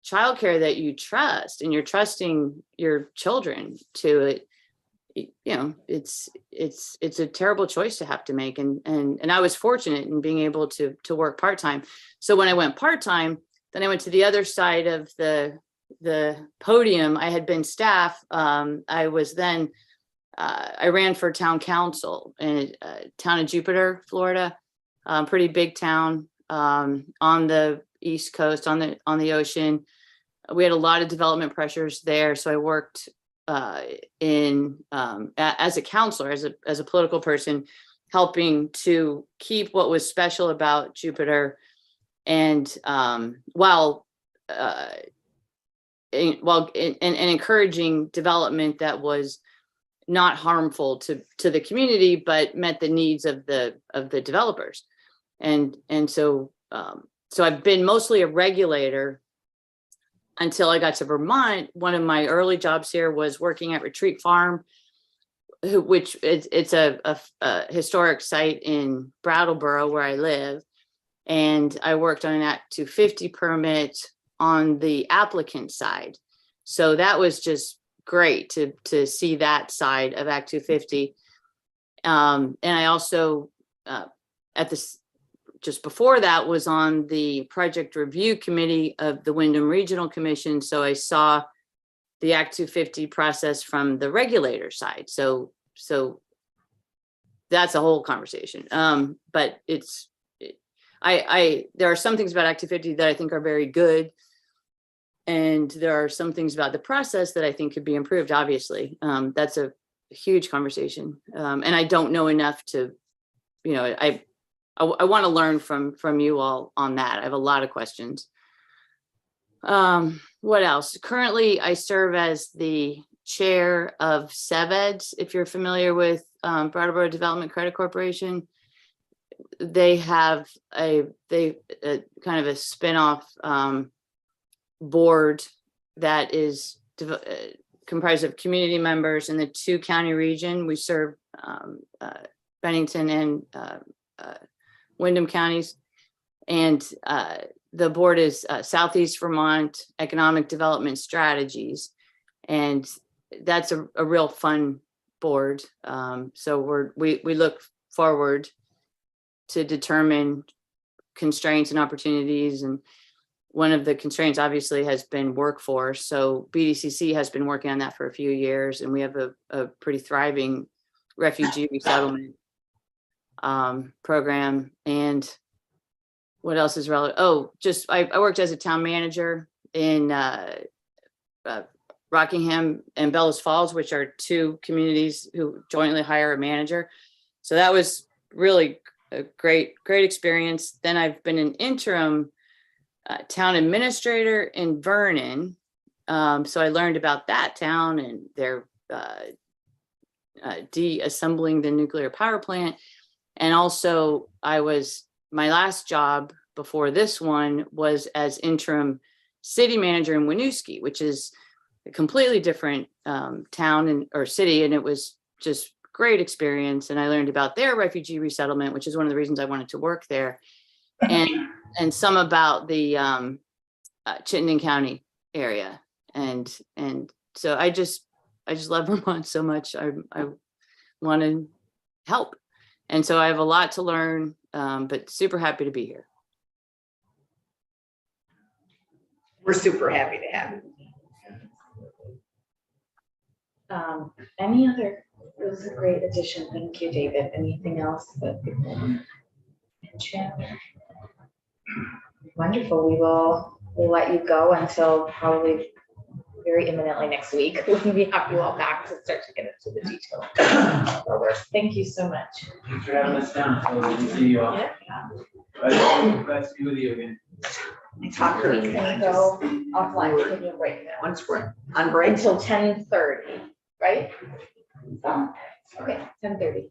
childcare that you trust and you're trusting your children to it, you know, it's a terrible choice to have to make. And I was fortunate in being able to work part-time. So when I went part-time, then I went to the other side of the podium. I had been staff. I was then, I ran for town council in town of Jupiter, Florida, pretty big town on the East Coast, on the ocean. We had a lot of development pressures there. So I worked as a counselor, as a political person, helping to keep what was special about Jupiter, and while encouraging development that was not harmful to the community, but met the needs of the developers. And so I've been mostly a regulator until I got to Vermont. One of my early jobs here was working at Retreat Farm, which it's a historic site in Brattleboro where I live. And I worked on an Act 250 permit on the applicant side. So that was just great to see that side of Act 250. And I also, just before that, was on the project review committee of the Windham Regional Commission. So I saw the Act 250 process from the regulator side. So that's a whole conversation. But there are some things about Act 250 that I think are very good. And there are some things about the process that I think could be improved, obviously. That's a huge conversation. And I don't know enough to you know, I want to learn from you all on that. I have a lot of questions. What else? Currently, I serve as the chair of SEVEDS. If you're familiar with Brattleboro Development Credit Corporation, they have a kind of a spin-off board that is comprised of community members in the 2-county region. We serve Bennington and Wyndham counties, and the board is Southeast Vermont Economic Development Strategies, and that's a real fun board. So we look forward to determine constraints and opportunities, and one of the constraints obviously has been workforce. So BDCC has been working on that for a few years, and we have a pretty thriving refugee resettlement program. And what else is relevant? Oh, just I worked as a town manager in Rockingham and Bellows Falls, which are 2 communities who jointly hire a manager. So that was really a great experience. Then I've been an interim town administrator in Vernon. So I learned about that town and their de-assembling the nuclear power plant. And also my last job before this one was as interim city manager in Winooski, which is a completely different town or city. And it was just great experience. And I learned about their refugee resettlement, which is one of the reasons I wanted to work there. And some about the Chittenden County area. And so I just love Vermont so much. I want to help. And so I have a lot to learn, but super happy to be here. We're super happy to have you. Any other, it was a great addition. Thank you, David. Anything else that people mention? Wonderful. We'll let you go until probably very imminently next week when we have you all back to start to get into the detail. Thank you so much. Thanks for having us down. So we can see you all. Yeah. Glad to be with you again. Tucker, Can you go offline? Can you break now? once we're on break. Until 10:30, right? Okay, 10:30.